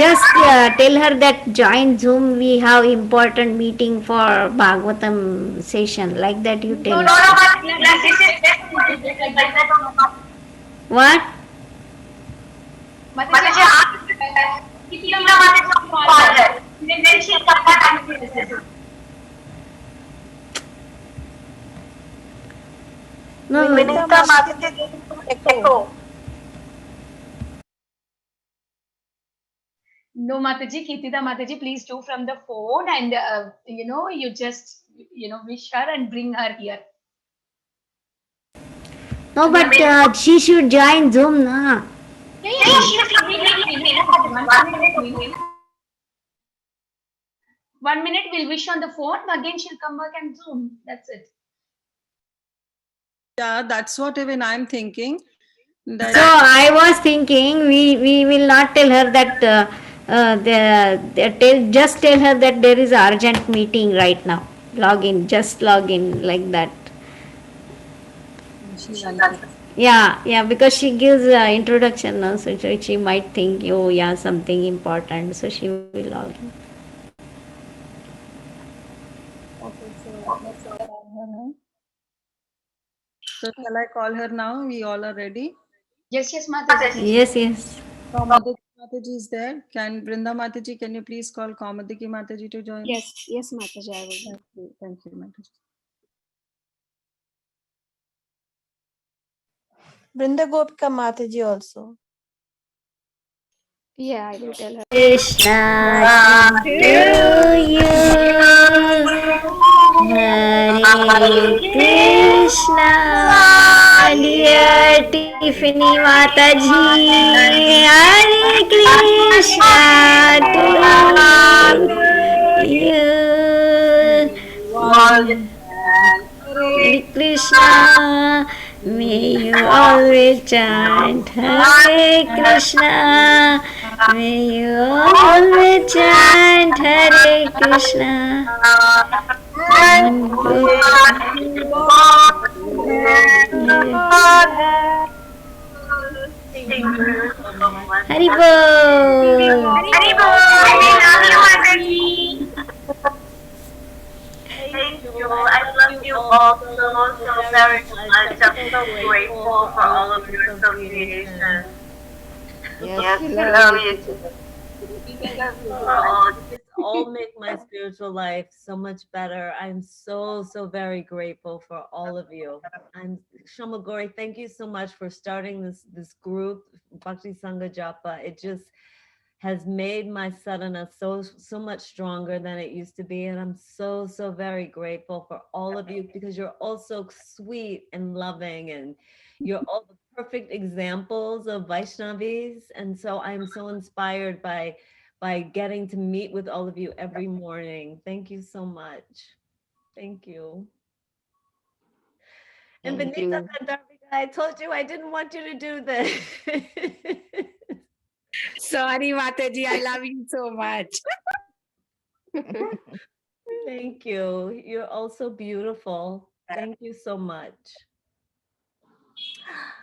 just tell her that join Zoom. We have important meeting for Bhagavatam session. Like that, you No, tell. no, but class is just like that. What? Mataji asked Kitila Mataji to call her. Then she'll come back and listen. No, Vinita Vinita Mataji, Mataji echo. echo. No, Mataji, Kitila Mataji, please do from the phone and you just wish her and bring her here. No, Again, but she should join Zoom, na. yeah, yeah, she'll wait. 1 minute wait. 1 minute we'll wish on the phone. Again, she'll come back and Zoom. That's it. Yeah, that's what even I'm thinking. So I was thinking we will not tell her that just tell her that there is urgent meeting right now. Log in, just log in like that. She'll understand. Yeah, yeah, because she gives introduction, no? So she might think, oh yeah, something important, so she will log in. Okay, so let's call her now. So shall I call her now? We all are ready. Yes, Mataji. Yes, yes. Kaumadiki Mataji is there. Can Brinda Mataji, can you please call Kaumadiki Mataji to join? Yes, Mataji, I will. Thank you, Mataji. Brinda Gopika Mataji also. Yeah, I will tell her. Krishna to you, Hare Krishna, dear Tiffany Mataji, Hare Krishna to you. Hare Krishna, may you always chant Hare Krishna, may you always chant Hare Krishna. Haribo. Haribo, I love you, Mataji. Thank you. I love you all so very much. I'm so grateful for all of your association. Yes, we I love love you you too. for all. You just all make my spiritual life so much better. I'm so very grateful for all of you. I'm Shamagori. Thank you so much for starting this group, Bhakti Sangha Japa. It just has made my sadhana so much stronger than it used to be, and I'm so very grateful for all of you because you're all so sweet and loving, and you're all the perfect examples of Vaishnavis, and so I'm so inspired by getting to meet with all of you every morning. Thank you so much. Thank you. And Thank Benita you. Gandharvika, I told you I didn't want you to do this. Sorry, Mataji, I love you so much. Thank you. You're also beautiful. Thank you so much.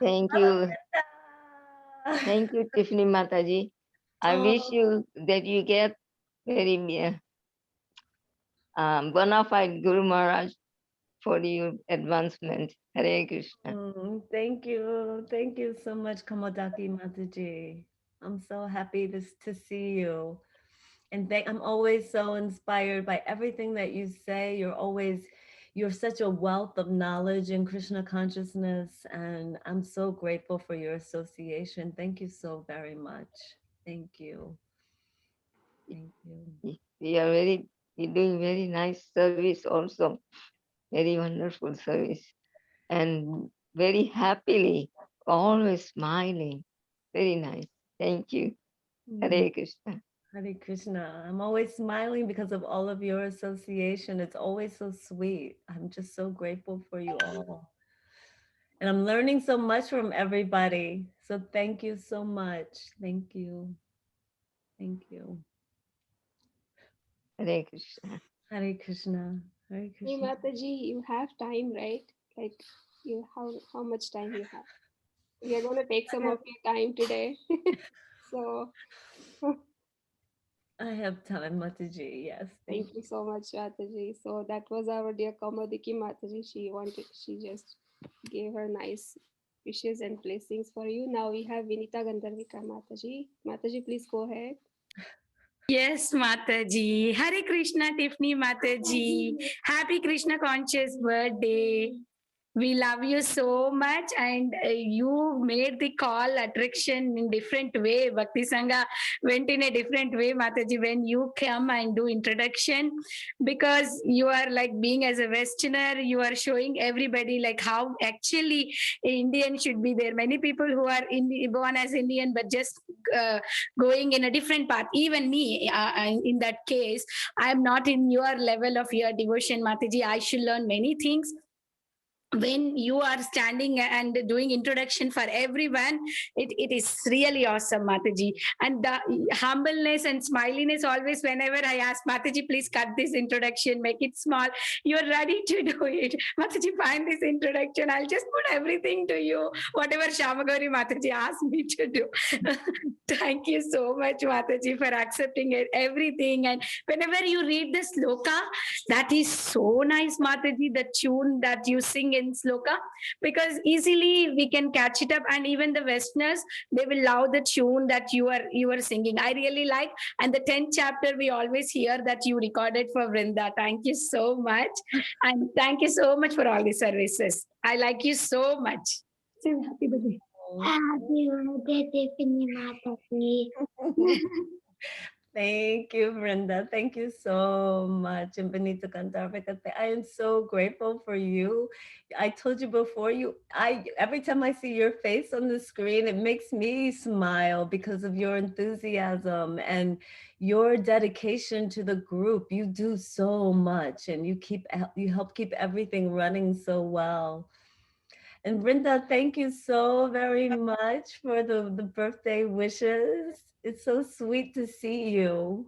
Thank you. Thank you, Tiffany Mataji. I wish Oh, you that you get very bona fide Guru Maharaj for your advancement. Hare Krishna. thank you. Thank you so much, Kamodaki Mataji. I'm so happy to see you. And I'm always so inspired by everything that you say. You're such a wealth of knowledge in Krishna consciousness. And I'm so grateful for your association. Thank you so very much. Thank you. Thank you. We are you're doing very nice service also. Very wonderful service. And very happily, always smiling. Very nice. Thank you. Hare Krishna. Hare Krishna. I'm always smiling because of all of your association. It's always so sweet. I'm just so grateful for you all. And I'm learning so much from everybody. So thank you so much. Thank you. Thank you. Hare Krishna. Hare Krishna. Hare Hey, Krishna. Mataji, you have time, right? Like, how much time you have? We are going to take some of your time today. So, I have time, Mataji. Yes, thank Thank you so much, Mataji. So that was our dear Kamadiki Mataji. She just gave her nice wishes and blessings for you. Now we have Vinita Gandharvika Mataji. Mataji, please go ahead. Yes, Mataji. Hare Krishna, Tiffany Mataji. Happy Krishna conscious birthday. We love you so much, and you made the call attraction in different way. Bhakti Sangha went in a different way, Mataji, when you come and do introduction, because you are like being as a Westerner, you are showing everybody like how actually Indian should be there. Many people who are born as Indian but just going in a different path. Even me, in that case, I am not in your level of your devotion, Mataji. I should learn many things. When you are standing and doing introduction for everyone, it is really awesome, Mataji. And the humbleness and smiliness always, whenever I ask Mataji, please cut this introduction, make it small, you're ready to do it. Mataji, find this introduction, I'll just put everything to you, whatever Shamagori Mataji asked me to do. Thank you so much, Mataji, for accepting it, everything. And whenever you read the sloka, that is so nice, Mataji, the tune that you sing in sloka, because easily we can catch it up, and even the Westerners, they will love the tune that you are singing. I really like, and the 10th chapter we always hear that you recorded for Vrinda. Thank you so much, and thank you so much for all the services. I like you so much. Say happy birthday. Happy birthday, Tiffany Mataji. Thank you, Brenda. Thank you so much. And Benita Gandharvika, I am so grateful for you. I told you before, every time I see your face on the screen, it makes me smile because of your enthusiasm and your dedication to the group. You do so much, and you help keep everything running so well. And Brenda, thank you so very much for the birthday wishes. It's so sweet to see you.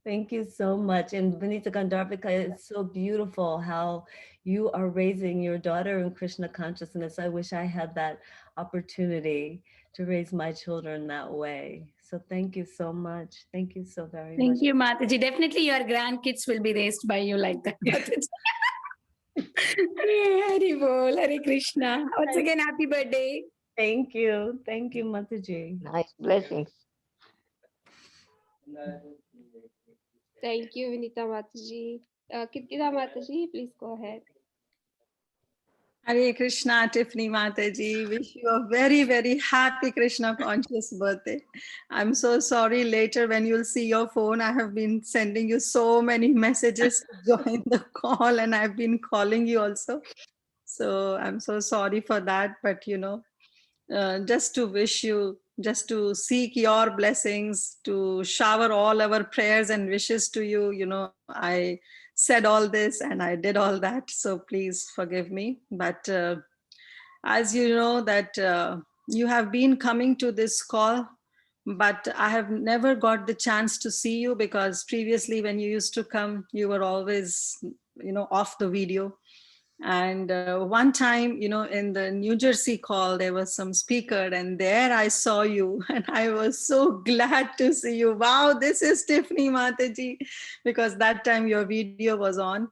Thank you so much. And Benita Gandharvika, it's so beautiful how you are raising your daughter in Krishna consciousness. I wish I had that opportunity to raise my children that way. So thank you so much. Thank you so very much. Thank you, Mataji. Definitely your grandkids will be raised by you like that. Hari Bol, Hare Krishna. Once again, happy birthday. Thank you. Thank you, Mataji. Nice blessings. Thank you, Vinita Mataji. Kirtida Mataji, please go ahead. Hare Krishna, Tiffany Mataji. Wish you a very, very happy Krishna conscious birthday. I'm so sorry later when you'll see your phone. I have been sending you so many messages to join the call, and I've been calling you also. So I'm so sorry for that. But just to wish you, just to seek your blessings, to shower all our prayers and wishes to you. I said all this and I did all that. So please forgive me. But as you know that you have been coming to this call, but I have never got the chance to see you because previously when you used to come, you were always, off the video. And one time, in the New Jersey call, there was some speaker and there I saw you and I was so glad to see you. Wow, this is Tiffany Mataji, because that time your video was on.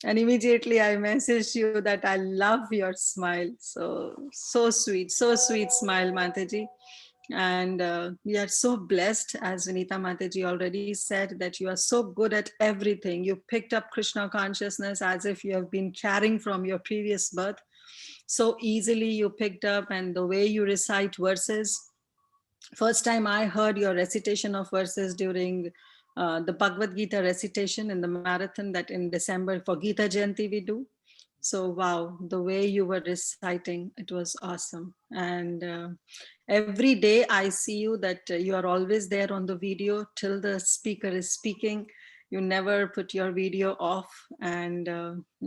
And immediately I messaged you that I love your smile. So sweet smile, Mataji. And we are so blessed, as Vinita Mataji already said, that you are so good at everything. You picked up Krishna consciousness as if you have been carrying from your previous birth. So easily you picked up, and the way you recite verses. First time I heard your recitation of verses during the Bhagavad Gita recitation in the marathon that in December for Gita Jayanti we do. So wow, the way you were reciting, it was awesome. And every day I see you that you are always there on the video till the speaker is speaking. You never put your video off, and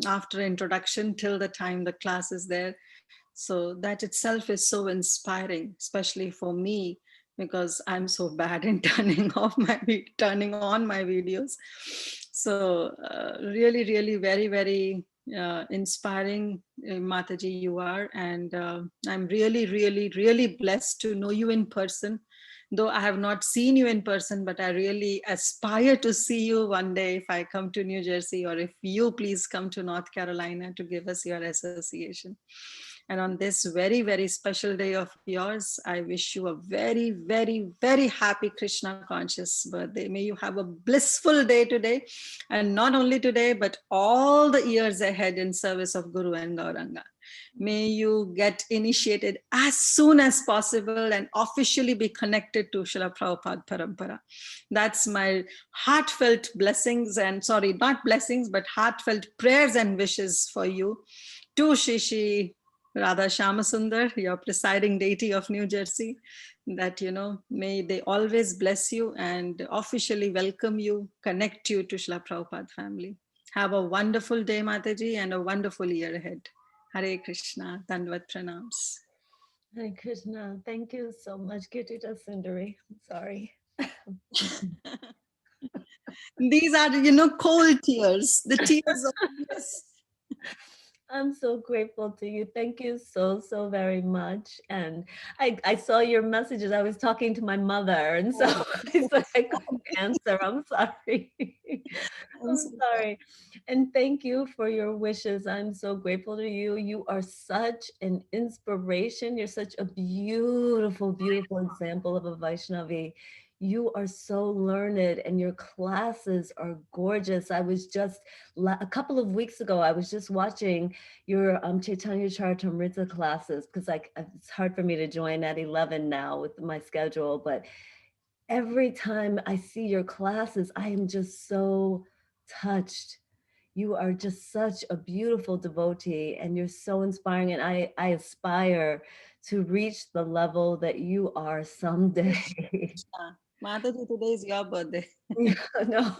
after introduction till the time the class is there. So that itself is so inspiring, especially for me, because I'm so bad in turning on my videos. So really very, very inspiring, Mataji, you are. And I'm really blessed to know you in person. Though I have not seen you in person, but I really aspire to see you one day if I come to New Jersey, or if you please come to North Carolina to give us your association. And on this very, very special day of yours, I wish you a very, very, very happy Krishna conscious birthday. May you have a blissful day today, and not only today, but all the years ahead in service of Guru and Gauranga. May you get initiated as soon as possible and officially be connected to Srila Prabhupada Parampara. That's my heartfelt blessings, and sorry, not blessings, but heartfelt prayers and wishes for you. To Shishi Radha Shamasundar, your presiding deity of New Jersey, that, may they always bless you and officially welcome you, connect you to Srila Prabhupada family. Have a wonderful day, Mataji, and a wonderful year ahead. Hare Krishna, Dandvat Pranams. Hare Krishna. Thank you so much, Kirtita Sundari. I'm sorry. These are, cold tears, the tears of bliss. I'm so grateful to you. Thank you so, so very much. And I saw your messages. I was talking to my mother, and so I couldn't answer. I'm sorry. I'm sorry. And thank you for your wishes. I'm so grateful to you. You are such an inspiration. You're such a beautiful, beautiful example of a Vaishnavi. You are so learned, and your classes are gorgeous. I was just a couple of weeks ago, I was just watching your Chaitanya Charitamrita classes, because it's hard for me to join at 11 now with my schedule, but every time I see your classes, I am just so touched. You are just such a beautiful devotee, and you're so inspiring, and I aspire to reach the level that you are someday. Mataji, today is your birthday. No,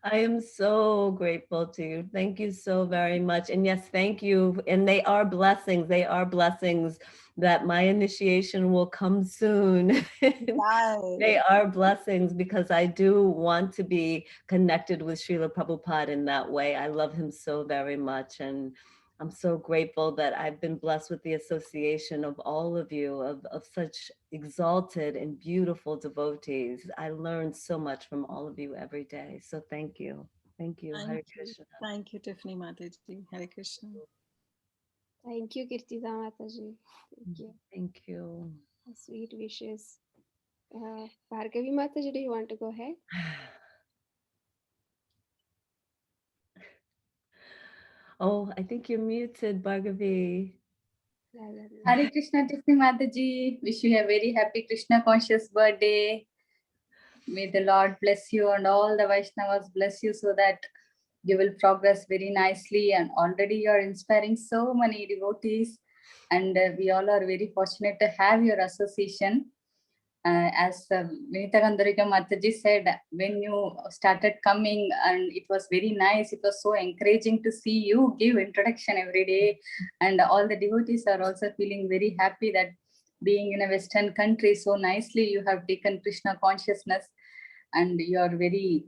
I am so grateful to you. Thank you so very much. And yes, thank you. And they are blessings. They are blessings that my initiation will come soon. They are blessings, because I do want to be connected with Srila Prabhupada in that way. I love him so very much. And I'm so grateful that I've been blessed with the association of all of you, of such exalted and beautiful devotees. I learn so much from all of you every day. So thank you. Thank you. Hare Krishna. Thank you, Tiffany Mataji. Hare Krishna. Thank you, Kirtida Mataji. Thank you. Thank you. Sweet wishes. Bhargavi Mataji, do you want to go ahead? Oh, I think you're muted, Bhargavi. Hare Krishna, Tiffany Mataji. Wish you a very happy Krishna conscious birthday. May the Lord bless you and all the Vaishnavas bless you, so that you will progress very nicely. And already you are inspiring so many devotees. And we all are very fortunate to have your association. As Vinita Gandharika Mataji said, when you started coming, and it was very nice, it was so encouraging to see you give introduction every day. And all the devotees are also feeling very happy that being in a Western country, so nicely you have taken Krishna consciousness, and you are very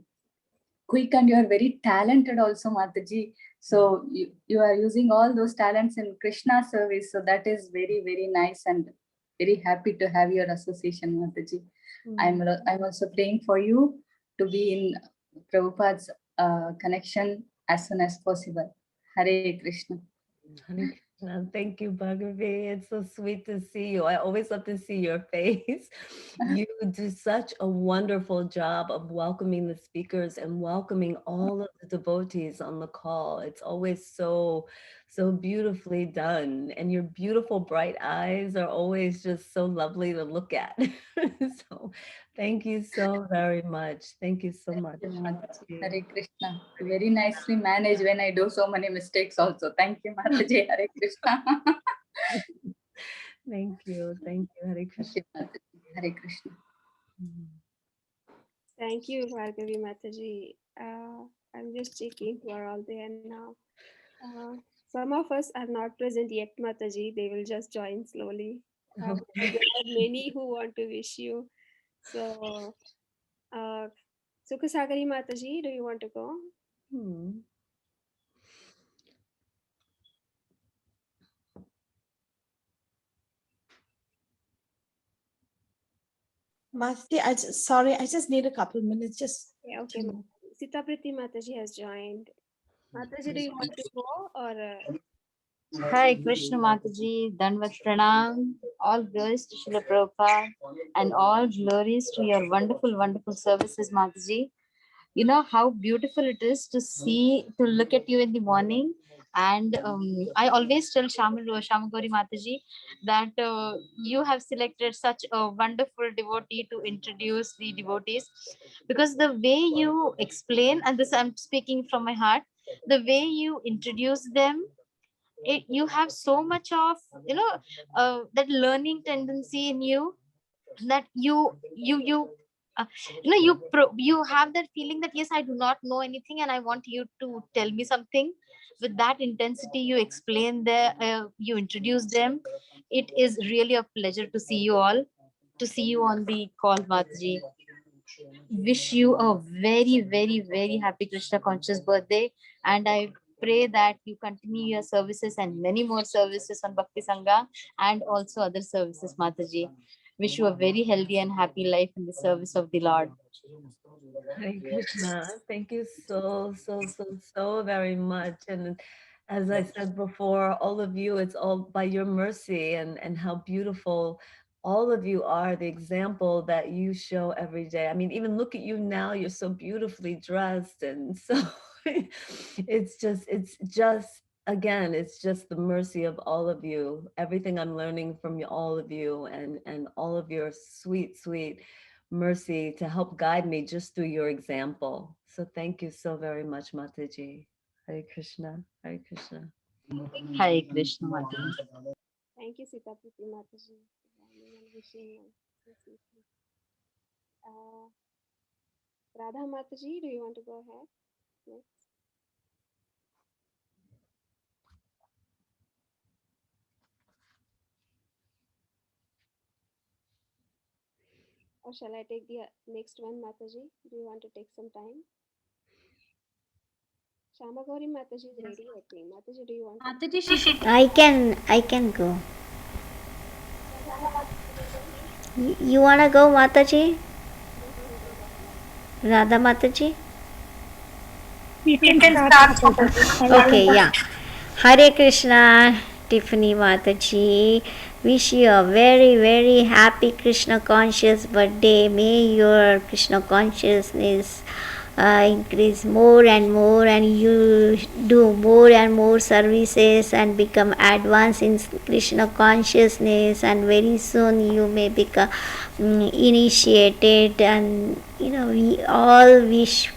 quick and you are very talented also, Mataji. So you are using all those talents in Krishna service. So that is very, very nice, and very happy to have your association, Mataji. I'm also praying for you to be in Prabhupada's connection as soon as possible. Hare Krishna. Hare Krishna. Thank you, Bhargavi. It's so sweet to see you. I always love to see your face. You do such a wonderful job of welcoming the speakers and welcoming all of the devotees on the call. It's always so, so beautifully done. And your beautiful bright eyes are always just so lovely to look at. So thank you so very much. Thank you so much. Hare Krishna. Very nicely managed when I do so many mistakes also. Thank you, Mataji. Hare Krishna. Thank you. Thank you. Hare Krishna. Hare Krishna. Thank you, Bhargavi Mataji. I'm just checking who are all there now. Some of us are not present yet, Mataji. They will just join slowly. There are many who want to wish you. So, Sukhasagari Mataji, do you want to go? Mataji, sorry, I just need a couple minutes. Just Yeah, okay. to. Sitapriti Mataji has joined. Mataji, do you want to go or? Hi, Krishna Mataji, Danvat Pranam, all glories to Srila Prabhupada, and all glories to your wonderful, wonderful services, Mataji. You know how beautiful it is to see, to look at you in the morning. And I always tell Shamagori Mataji that you have selected such a wonderful devotee to introduce the devotees, because the way you explain, and this I'm speaking from my heart, the way you introduce them, you have so much of, that learning tendency in you, that uh, you have that feeling that yes, I do not know anything and I want you to tell me something. With that intensity you explain you introduce them. It is really a pleasure to see you all, to see you on the call, Mataji. Wish you a very, very, very happy Krishna conscious birthday. And I pray that you continue your services and many more services on Bhakti Sangha and also other services, Mataji. Wish you a very healthy and happy life in the service of the Lord. Hare Krishna. Thank you so, so, so, so very much. And as I said before, all of you, it's all by your mercy and how beautiful all of you are, the example that you show every day. I mean, even look at you now, you're so beautifully dressed. And so it's just, again, it's just the mercy of all of you, everything I'm learning from all of you and all of your sweet, sweet mercy to help guide me just through your example. So thank you so very much, Mataji. Hare Krishna. Hare Krishna. Hare Krishna, Mataji. Thank you, Sitapriti Mataji, for joining and wishing you safely. Uh, Radha Mataji, do you want to go ahead next? Or shall I take the next one, Mataji? Do you want to take some time? Shamagori Mataji is ready, I think. Mataji, do you want to? Mataji, I can go. You wanna go, Mataji? Yes, you can go ahead. Radha Mataji? You can start, Mataji. Okay, yeah. Hare Krishna, Tiffany Mataji. Wish you a very, very happy Krishna conscious birthday. May your Krishna consciousness increase more and more, and you do more and more services and become advanced in Krishna consciousness, and very soon you may become initiated. And we all wish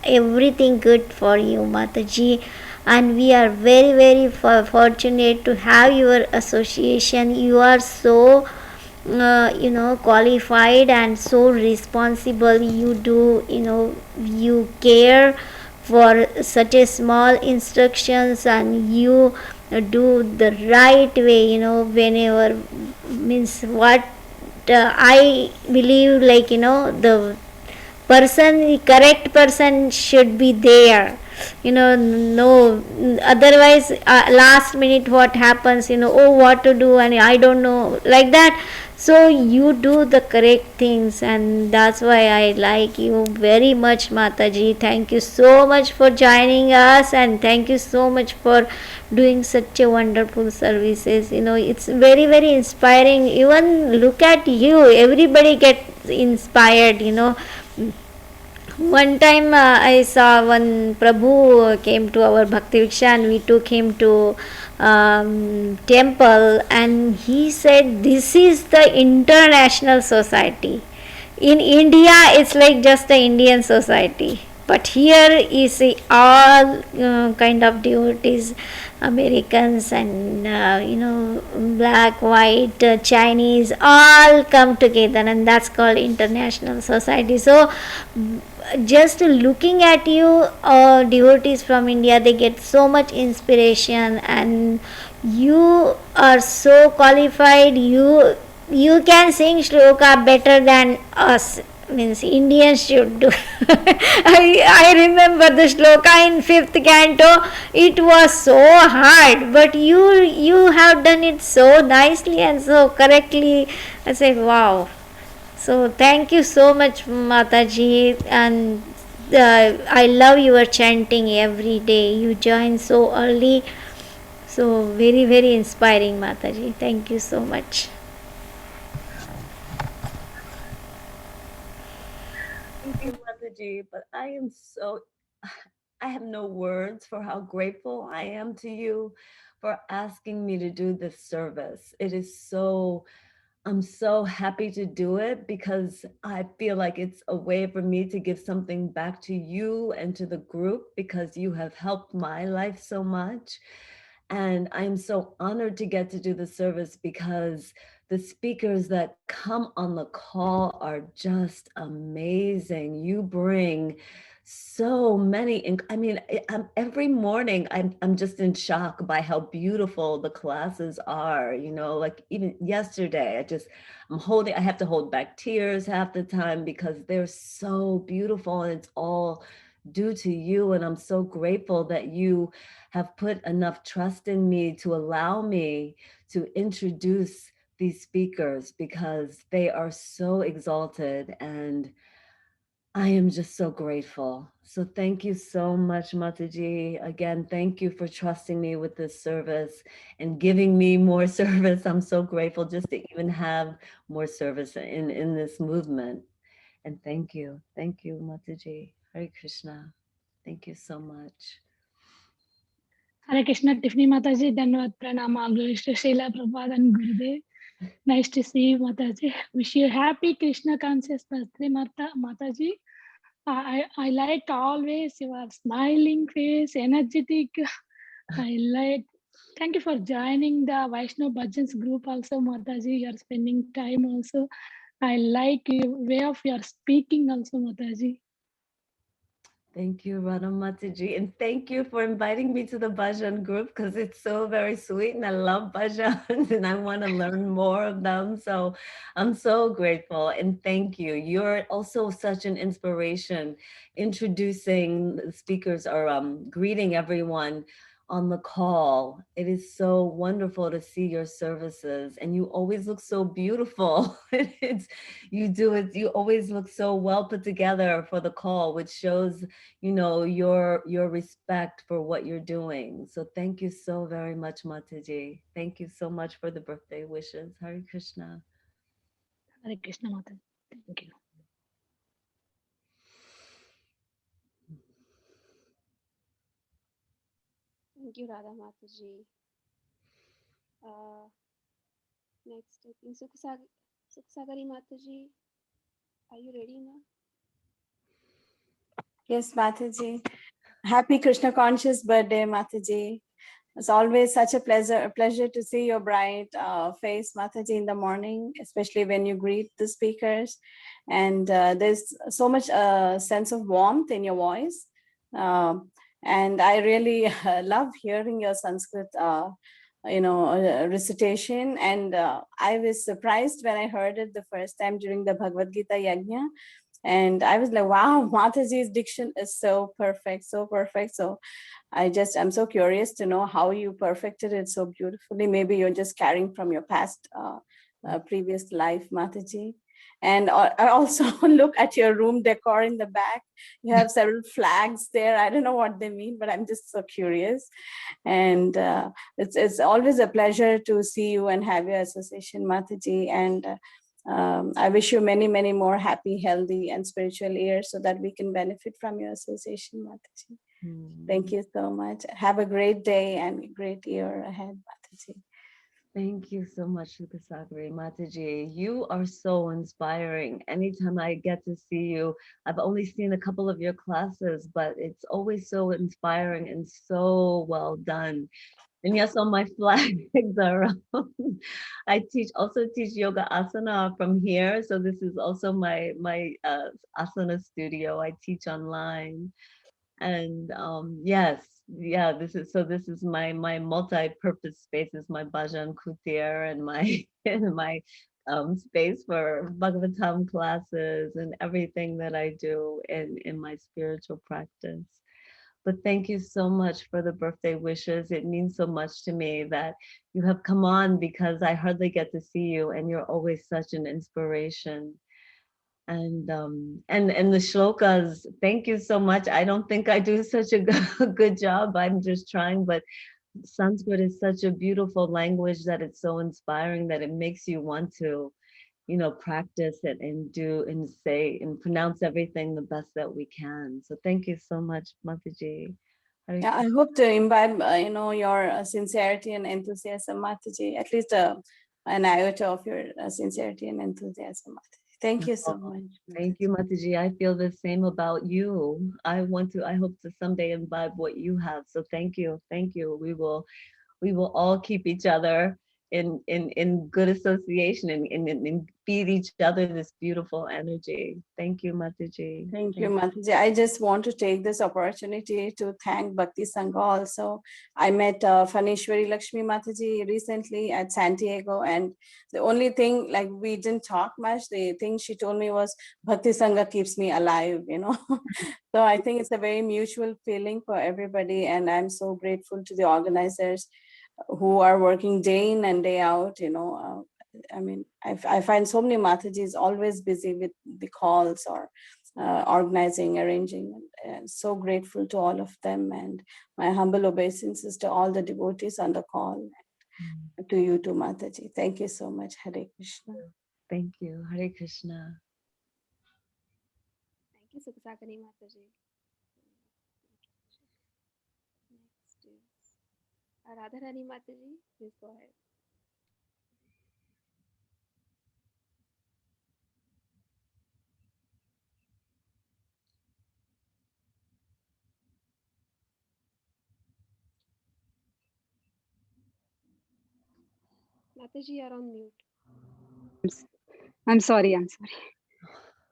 everything good for you, Mataji. And we are very, very fortunate to have your association. You are so qualified and so responsible. You do, you care for such a small instructions, and you do the right way, whenever, means what I believe, like, the person, the correct person should be there, no, otherwise last minute what happens, oh, what to do, and I don't know, like that. So you do the correct things, and that's why I like you very much, Mataji. Thank you so much for joining us, and thank you so much for doing such a wonderful services. It's very, very inspiring. Even look at you, everybody gets inspired. One time I saw one Prabhu came to our Bhakti Viksha, and we took him to temple, and he said this is the international society. In India it's like just the Indian society, but here you see all kind of devotees, Americans and black, white, Chinese, all come together, and that's called international society. So just looking at you, devotees from India, they get so much inspiration, and you are so qualified. You can sing shloka better than us. means Indians should do. I remember the shloka in fifth canto. It was so hard, but you have done it so nicely and so correctly. I said, wow. So thank you so much, Mataji, and I love your chanting every day. You join so early, so very inspiring, Mataji. Thank you so much. Thank you, Mataji. But I am so, I have no words for how grateful I am to you for asking me to do this service. It is so, I'm so happy to do it because I feel like it's a way for me to give something back to you and to the group because you have helped my life so much. And I'm so honored to get to do the service because the speakers that come on the call are just amazing. You bring so many, I mean, every morning I'm just in shock by how beautiful the classes are, you know, like even yesterday, I have to hold back tears half the time because they're so beautiful and it's all due to you. And I'm so grateful that you have put enough trust in me to allow me to introduce these speakers because they are so exalted and I am just so grateful. So thank you so much, Mataji. Again, thank you for trusting me with this service and giving me more service. I'm so grateful just to even have more service in this movement. And thank you. Thank you, Mataji. Hare Krishna. Thank you so much. Hare Krishna, Tiffany Mataji, Dhanavad Pranam, all glories to Srila Prabhupada and Gurudev. Nice to see you, Mataji. Wish you happy Krishna conscious birthday, Mataji. I like always your smiling face, energetic. I like. Thank you for joining the Vaishnav Bhajans group also, Mataji. You are spending time also. I like your way of your speaking also, Mataji. Thank you, Radha Mataji. And thank you for inviting me to the Bhajan group because it's so very sweet and I love bhajans and I want to learn more of them. So I'm so grateful and thank you. You're also such an inspiration introducing the speakers or greeting everyone on the call. It is so wonderful to see your services and you always look so beautiful. You always look so well put together for the call, which shows your respect for what you're doing. So thank you so very much, Mataji. Thank you so much for the birthday wishes. Hare Krishna. Hare Krishna, Mataji. Thank you. Thank you, Radha Mataji. Next, I think Sukhsagari Mataji. Are you ready now? Yes, Mataji. Happy Krishna conscious birthday, Mataji. It's always such a pleasure to see your bright face, Mataji, in the morning, especially when you greet the speakers. And there's so much sense of warmth in your voice. And I really love hearing your Sanskrit, recitation. And I was surprised when I heard it the first time during the Bhagavad Gita Yajna. And I was like, wow, Mataji's diction is so perfect, so perfect. So I'm so curious to know how you perfected it so beautifully. Maybe you're just carrying from your past previous life, Mataji. And I also look at your room decor in the back. You have several flags there. I don't know what they mean, but I'm just so curious. And it's always a pleasure to see you and have your association, Mataji. And I wish you many, many more happy, healthy, and spiritual years so that we can benefit from your association, Mataji. Thank you so much. Have a great day and a great year ahead, Mataji. Thank you so much, Sukhsagari Mataji. You are so inspiring. Anytime I get to see you, I've only seen a couple of your classes, but it's always so inspiring and so well done. And yes, on my flags are I also teach yoga asana from here. So this is also my asana studio. I teach online. And this is my multi-purpose spaces, my bhajan kutir and my and my space for Bhagavatam classes and everything that I do in my spiritual practice. But thank you so much for the birthday wishes. It means so much to me that you have come on, because I hardly get to see you, and you're always such an inspiration. And the shlokas, thank you so much. I don't think I do such a good job. I'm just trying, but Sanskrit is such a beautiful language that it's so inspiring that it makes you want to, practice it and do and say and pronounce everything the best that we can. So thank you so much, Mataji. Yeah, I hope to imbibe, your sincerity and enthusiasm, Mataji. At least an iota of your sincerity and enthusiasm, Mataji. Thank you so much. Thank you, Mataji. I feel the same about you. I hope to someday imbibe what you have. So thank you. Thank you. We will all keep each other in good association and feed each other this beautiful energy. Thank you, Mataji. Thank you, Mataji. I just want to take this opportunity to thank Bhakti Sangha also. I met Phanishwari Lakshmi Mataji recently at San Diego, and the only thing, like, we didn't talk much. The thing she told me was Bhakti Sangha keeps me alive, So I think it's a very mutual feeling for everybody, and I'm so grateful to the organizers who are working day in and day out. I find so many Matajis always busy with the calls or organizing, arranging, and so grateful to all of them, and my humble obeisances to all the devotees on the call, to you too, Mataji. Thank you so much. Hare Krishna. Thank you. Hare Krishna. Thank you, Sukhsakani Mataji. Next is Radharani Mataji. Please go ahead. Mataji, you're on mute. I'm sorry.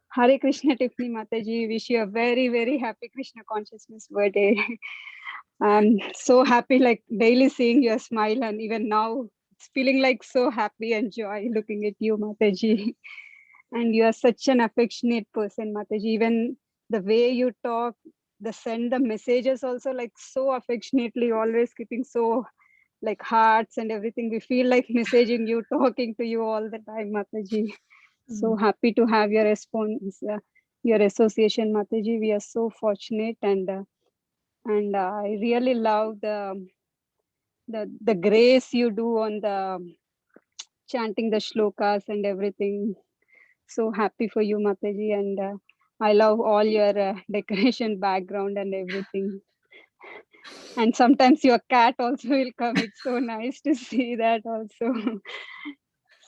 Hare Krishna, Tiffany Mataji. Wish you a very, very happy Krishna consciousness birthday. I'm so happy, like daily seeing your smile, and even now it's feeling like so happy and joy looking at you, Mataji. And you are such an affectionate person, Mataji. Even the way you talk, send the messages also like so affectionately, always keeping so like hearts and everything. We feel like messaging you, talking to you all the time, Mataji. So happy to have your response, your association, Mataji. We are so fortunate, and I really love the grace you do on the chanting the shlokas and everything. So happy for you, Mataji, and I love all your decoration background and everything. And sometimes your cat also will come. It's so nice to see that also.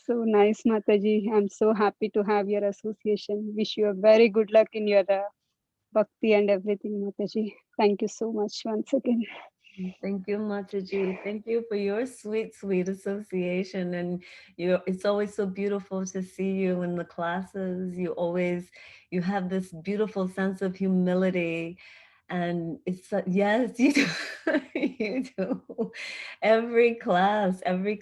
So nice, Mataji. I'm so happy to have your association. Wish you a very good luck in your bhakti and everything, Mataji. Thank you so much once again. Thank you, Mataji. Thank you for your sweet, sweet association. And it's always so beautiful to see you in the classes. You have this beautiful sense of humility. And yes, you do. You do. Every class, every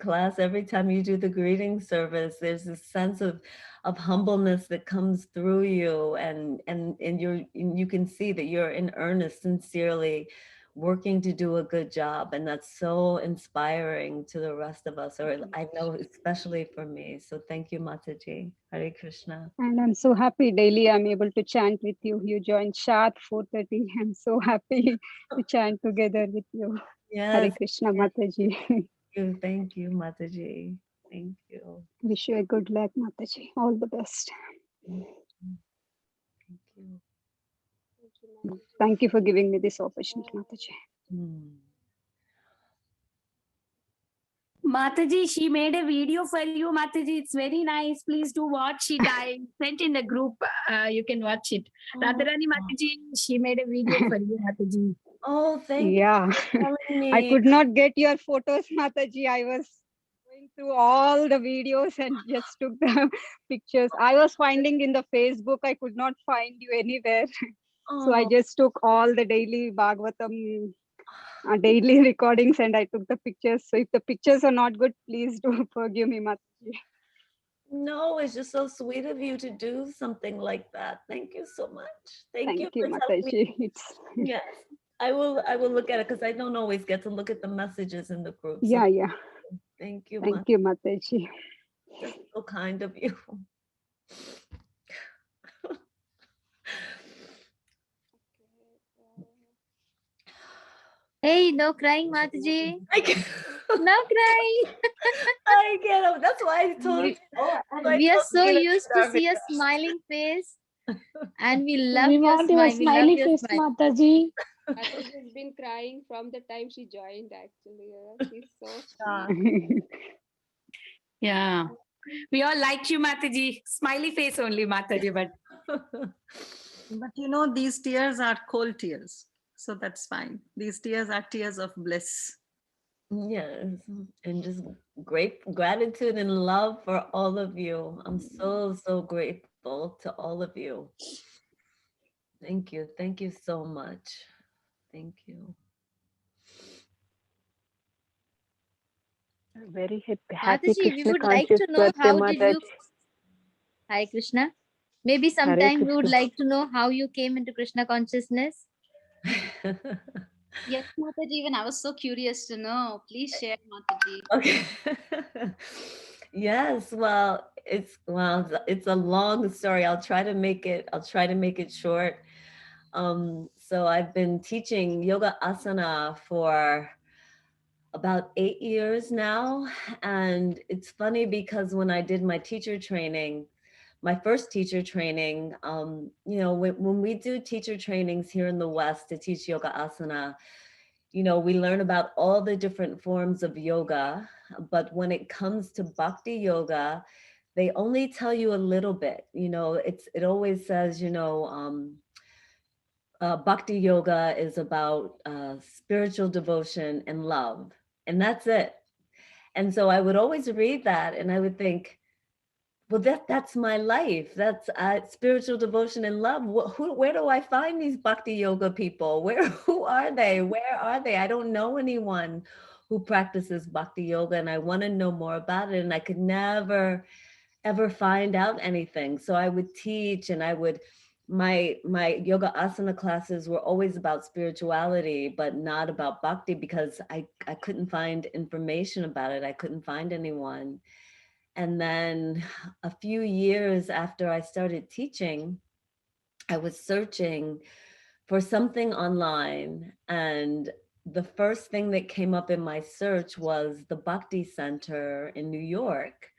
time you do the greeting service, there's this sense of humbleness that comes through you. And you can see that you're in earnest, sincerely working to do a good job, and that's so inspiring to the rest of us, or I know especially for me. So thank you, Mataji. Hare Krishna. And I'm so happy daily I'm able to chant with you. You joined sharp 4:30. I'm so happy to chant together with you. Yes. Hare Krishna, Mataji. Thank you, Mataji. Thank you. Wish you a good luck, Mataji. All the best. Thank you. Thank you for giving me this opportunity, Mataji. Mataji, she made a video for you, Mataji. It's very nice. Please do watch it. I sent in the group. You can watch it. Radharani Mataji, she made a video for you, Mataji. Oh, thank you. Me. I could not get your photos, Mataji. I was going through all the videos and just took the pictures. I was finding in the Facebook. I could not find you anywhere. So I just took all the daily Bhagavatam daily recordings and I took the pictures. So if the pictures are not good, please do forgive me, Mataji. No, it's just so sweet of you to do something like that. Thank you so much. Thank you Thank you, for telling me. Mataji. It's Yes, I will look at it because I don't always get to look at the messages in the group. So yeah. thank you Thank much. you, Mataji. That's so kind of you. Hey, no crying, Mataji. I can't, No crying. I can't. That's why I told you. We, That's why I we are told so Nina to used to start see a video. smiling face, and we love We your want your smile. We love smiley your face, smile. Mataji. Mataji has been crying from the time she joined, actually. She's so Ah. sweet. Yeah. We all like you, Mataji. Smiley face only, Mataji, but But you know, these tears are cold tears. So that's fine. These tears are tears of bliss. Yes, and just great gratitude and love for all of you. I'm so grateful to all of you. Thank you. Thank you so much. Thank you. Very happy Mataji, we Krishna would like conscious to know birthday, how did Mataji. you. Hi, Krishna. Maybe Hare sometime we would Krishna. like to know how you came into Krishna consciousness. Yes, Mataji, even I was so curious to know. Please share, Mataji. Okay. Yes, it's a long story. I'll try to make it short. So I've been teaching yoga asana for about 8 years now. And it's funny because when I did my teacher training, my first teacher training, when we do teacher trainings here in the West to teach yoga asana, we learn about all the different forms of yoga, but when it comes to bhakti yoga, they only tell you a little bit. It always says, bhakti yoga is about spiritual devotion and love, and that's it. And so I would always read that and I would think, well, that's my life. That's spiritual devotion and love. Where do I find these bhakti yoga people? Who are they? Where are they? I don't know anyone who practices bhakti yoga, and I want to know more about it. And I could never, ever find out anything. So I would teach, and my yoga asana classes were always about spirituality, but not about bhakti because I couldn't find information about it. I couldn't find anyone. And then a few years after I started teaching, I was searching for something online. And the first thing that came up in my search was the Bhakti Center in New York.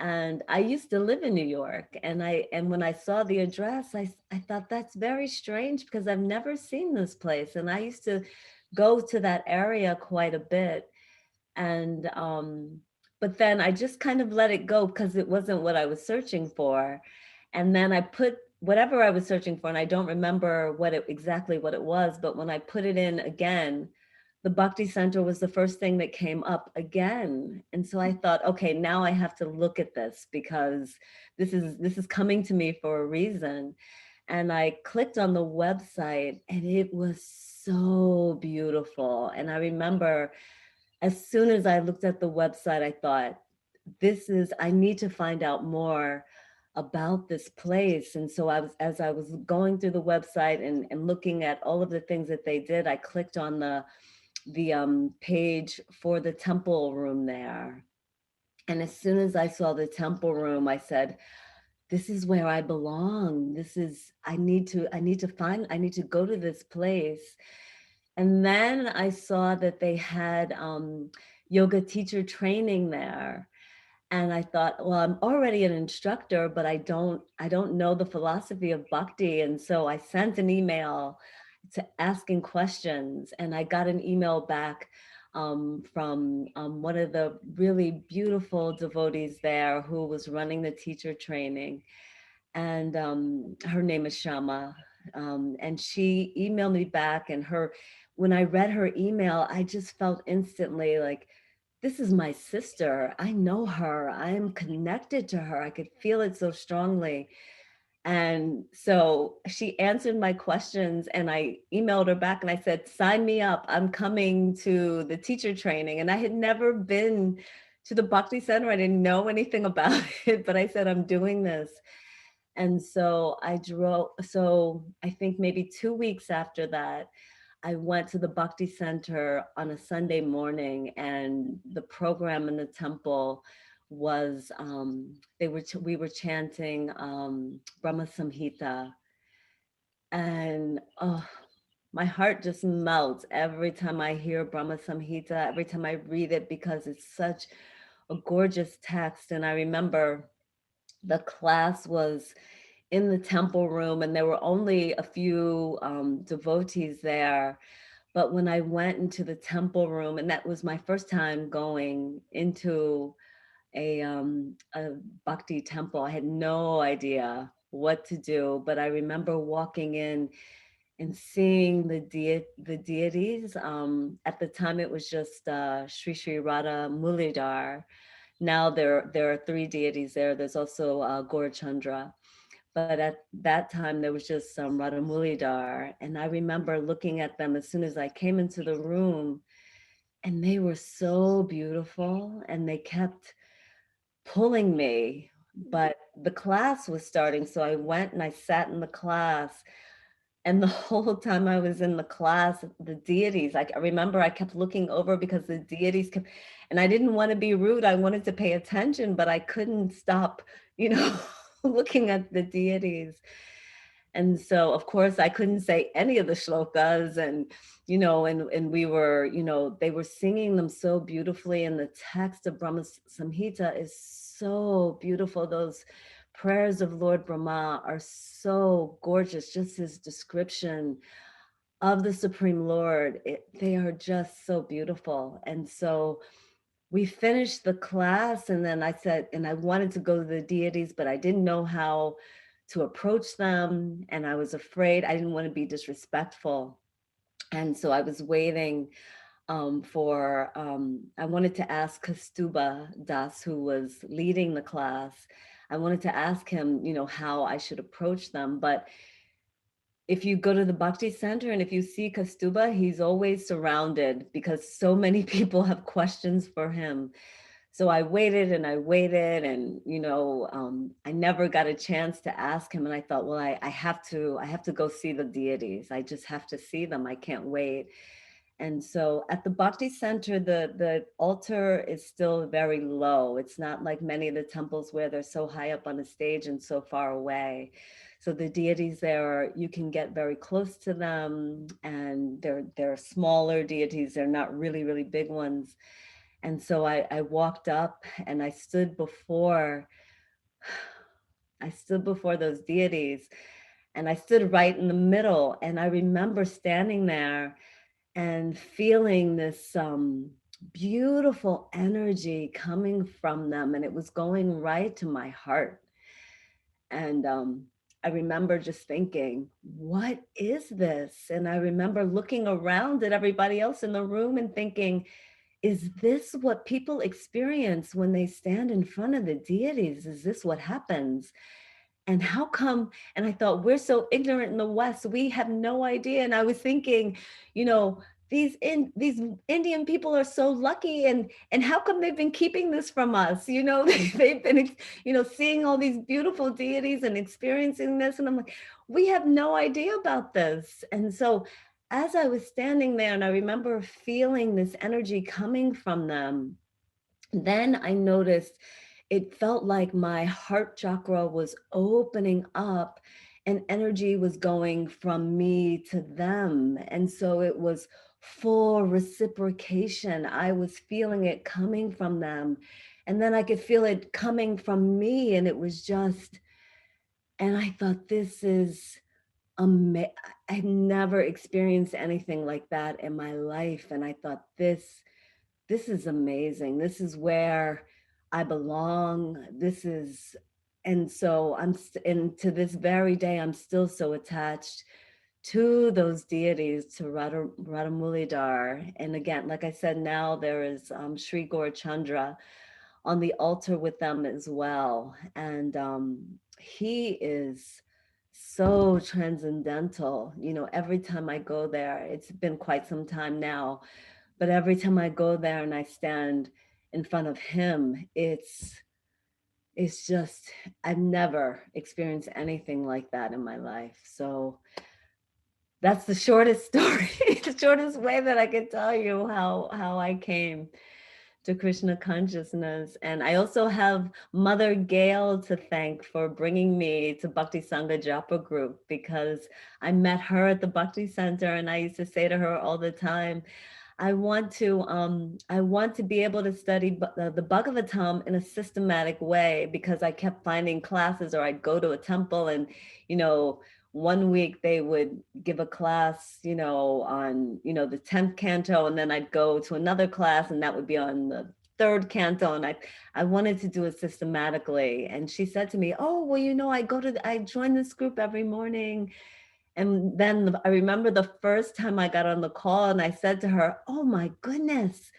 And I used to live in New York. And when I saw the address, I thought that's very strange because I've never seen this place. And I used to go to that area quite a bit. And but then I just kind of let it go because it wasn't what I was searching for. And then I put whatever I was searching for, and I don't remember exactly what it was, but when I put it in again, the Bhakti Center was the first thing that came up again. And so I thought, okay, now I have to look at this because this is coming to me for a reason. And I clicked on the website and it was so beautiful. And I remember as soon as I looked at the website, I thought, I need to find out more about this place. And so as I was going through the website and looking at all of the things that they did, I clicked on the page for the temple room there. And as soon as I saw the temple room, I said, this is where I belong. I need to go to this place. And then I saw that they had yoga teacher training there. And I thought, well, I'm already an instructor, but I don't know the philosophy of bhakti. And so I sent an email to asking questions, and I got an email back from one of the really beautiful devotees there who was running the teacher training. And her name is Shama. And she emailed me back, and when I read her email, I just felt instantly like, this is my sister. I know her. I am connected to her. I could feel it so strongly. And so she answered my questions, and I emailed her back and I said, sign me up. I'm coming to the teacher training. And I had never been to the Bhakti Center. I didn't know anything about it, but I said, I'm doing this. And so I drove, so I think maybe 2 weeks after that, I went to the Bhakti Center on a Sunday morning, and the program in the temple was, we were chanting Brahma Samhita, and oh, my heart just melts every time I hear Brahma Samhita, every time I read it, because it's such a gorgeous text. And I remember the class was in the temple room, and there were only a few devotees there. But when I went into the temple room, and that was my first time going into a bhakti temple, I had no idea what to do. But I remember walking in and seeing the deities. At the time, it was just Sri Sri Radha Mulidhar. Now there are 3 deities there. There's also Gaurachandra. But at that time, there was just some Radha Mulidhar. And I remember looking at them as soon as I came into the room, and they were so beautiful, and they kept pulling me. But the class was starting, so I went and I sat in the class. And the whole time I was in the class, the deities, like I remember I kept looking over because the deities kept, and I didn't want to be rude. I wanted to pay attention, but I couldn't stop, looking at the deities. And so, of course, I couldn't say any of the shlokas, and we were, they were singing them so beautifully. And the text of Brahma Samhita is so beautiful. Those prayers of Lord Brahma are so gorgeous. Just his description of the Supreme Lord, they are just so beautiful. And so we finished the class, and then I said, and I wanted to go to the deities, but I didn't know how to approach them. And I was afraid, I didn't want to be disrespectful. And so I was waiting I wanted to ask Kastuba Das, who was leading the class. I wanted to ask him, how I should approach them. But if you go to the Bhakti Center and if you see Kastuba, he's always surrounded because so many people have questions for him. So I waited and I waited, and I never got a chance to ask him. And I thought, well, I have to go see the deities. I just have to see them. I can't wait. And so at the Bhakti Center, the altar is still very low. It's not like many of the temples where they're so high up on a stage and so far away. So the deities there, you can get very close to them, and they're smaller deities. They're not really, really big ones. And so I walked up and I stood before those deities, and I stood right in the middle. And I remember standing there and feeling this beautiful energy coming from them, and it was going right to my heart. And I remember just thinking, what is this? And I remember looking around at everybody else in the room and thinking, is this what people experience when they stand in front of the deities? Is this what happens? And how come? And I thought, we're so ignorant in the West, we have no idea. And I was thinking, these Indian people are so lucky, and how come they've been keeping this from us? They've been, seeing all these beautiful deities and experiencing this. And I'm like, we have no idea about this. And so as I was standing there, and I remember feeling this energy coming from them, then I noticed it felt like my heart chakra was opening up and energy was going from me to them. And so it was full reciprocation. I was feeling it coming from them. And then I could feel it coming from me. And it was just, and I thought, this is amazing. I've never experienced anything like that in my life. And I thought, this is amazing. This is where I belong. And so and to this very day, I'm still so attached to those deities, to Radha Mulidhar. And again, like I said, now there is Sri Gaurachandra on the altar with them as well. And he is so transcendental. Every time I go there, it's been quite some time now, but every time I go there and I stand in front of him, it's just, I've never experienced anything like that in my life. So that's the shortest story, the shortest way that I can tell you how I came to Krishna consciousness. And I also have Mother Gail to thank for bringing me to Bhakti Sangha Japa group, because I met her at the Bhakti Center and I used to say to her all the time, I want to be able to study the Bhagavatam in a systematic way, because I kept finding classes, or I'd go to a temple and, you know, one week they would give a class, you know, on, you know, the 10th canto, and then I'd go to another class and that would be on the 3rd canto. And I wanted to do it systematically. And she said to me, oh, well, you know, I join this group every morning. And then I remember the first time I got on the call and I said to her, oh my goodness,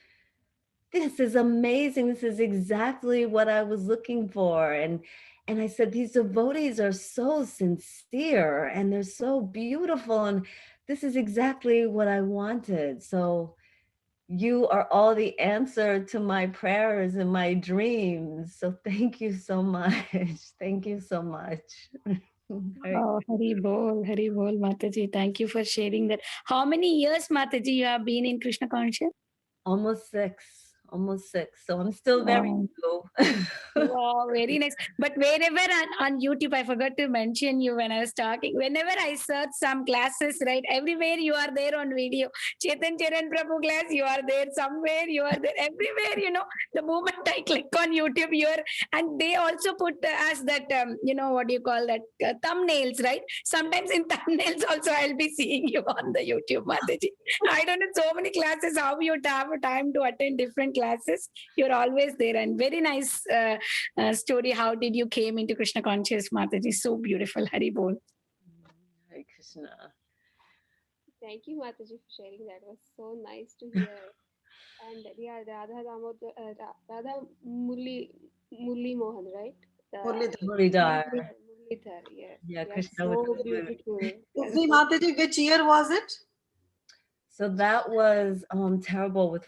this is amazing. This is exactly what I was looking for. And I said, these devotees are so sincere and they're so beautiful. And this is exactly what I wanted. So you are all the answer to my prayers and my dreams. So thank you so much. Thank you so much. Oh, Hari Bol, Mataji. Thank you for sharing that. How many years, Mataji, you have been in Krishna conscious? Almost 6. So I'm still very Wow. new. Wow, very nice. But whenever on YouTube, I forgot to mention you when I was talking. Whenever I search some classes, right, everywhere you are there on video. Chetan Charan Prabhu class, you are there. Somewhere you are there. Everywhere, you know, the moment I click on YouTube, you're, and they also put as that, you know, what do you call that, thumbnails, right? Sometimes in thumbnails also, I'll be seeing you on the YouTube, Mataji. I don't know, so many classes, how you have time to attend different classes. You're always there, and very nice story. How did you came into Krishna conscious, Mataji? So beautiful. Hari Bol. Hare Krishna. Thank you, Mataji, for sharing. That was so nice to hear. And yeah, Radha Murli Mohan, right? Muridhar. Murlidhar, yes. Yeah, That's Krishna with so the flute. beautiful. Tiffany Mataji, which year was it? So that was terrible with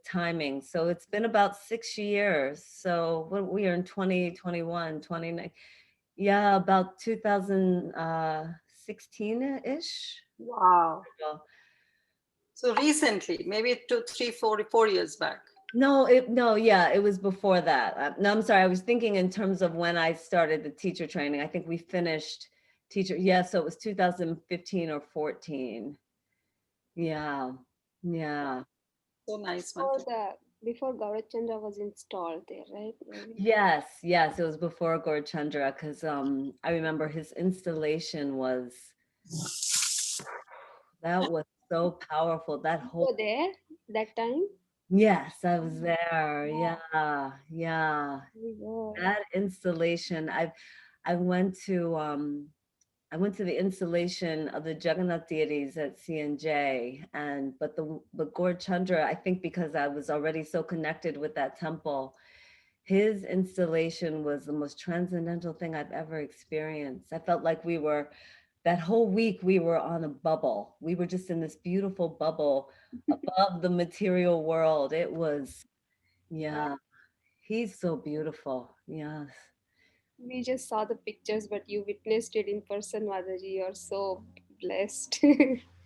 timing. So it's been about 6 years. So what we are in 2021, 29. Yeah, about 2016-ish. Wow. So recently, maybe 2, 3, 4 years back. No, yeah, it was before that. No, I'm sorry. I was thinking in terms of when I started the teacher training. I think we finished teacher. Yeah, so it was 2015 or 14. Yeah. So nice, Before Gaurachandra was installed there, right? Maybe. Yes, it was before Gaurachandra, because I remember his installation was so powerful. That whole. You were there that time? Yes, I was there. Yeah. Oh, That installation, I went to the installation of the Jagannath deities at CNJ, but Gaur Chandra, I think because I was already so connected with that temple, his installation was the most transcendental thing I've ever experienced. I felt like that whole week we were on a bubble. We were just in this beautiful bubble above the material world. It was, yeah, he's so beautiful. Yes. we just saw the pictures, but you witnessed it in person, Mataji. You're so blessed.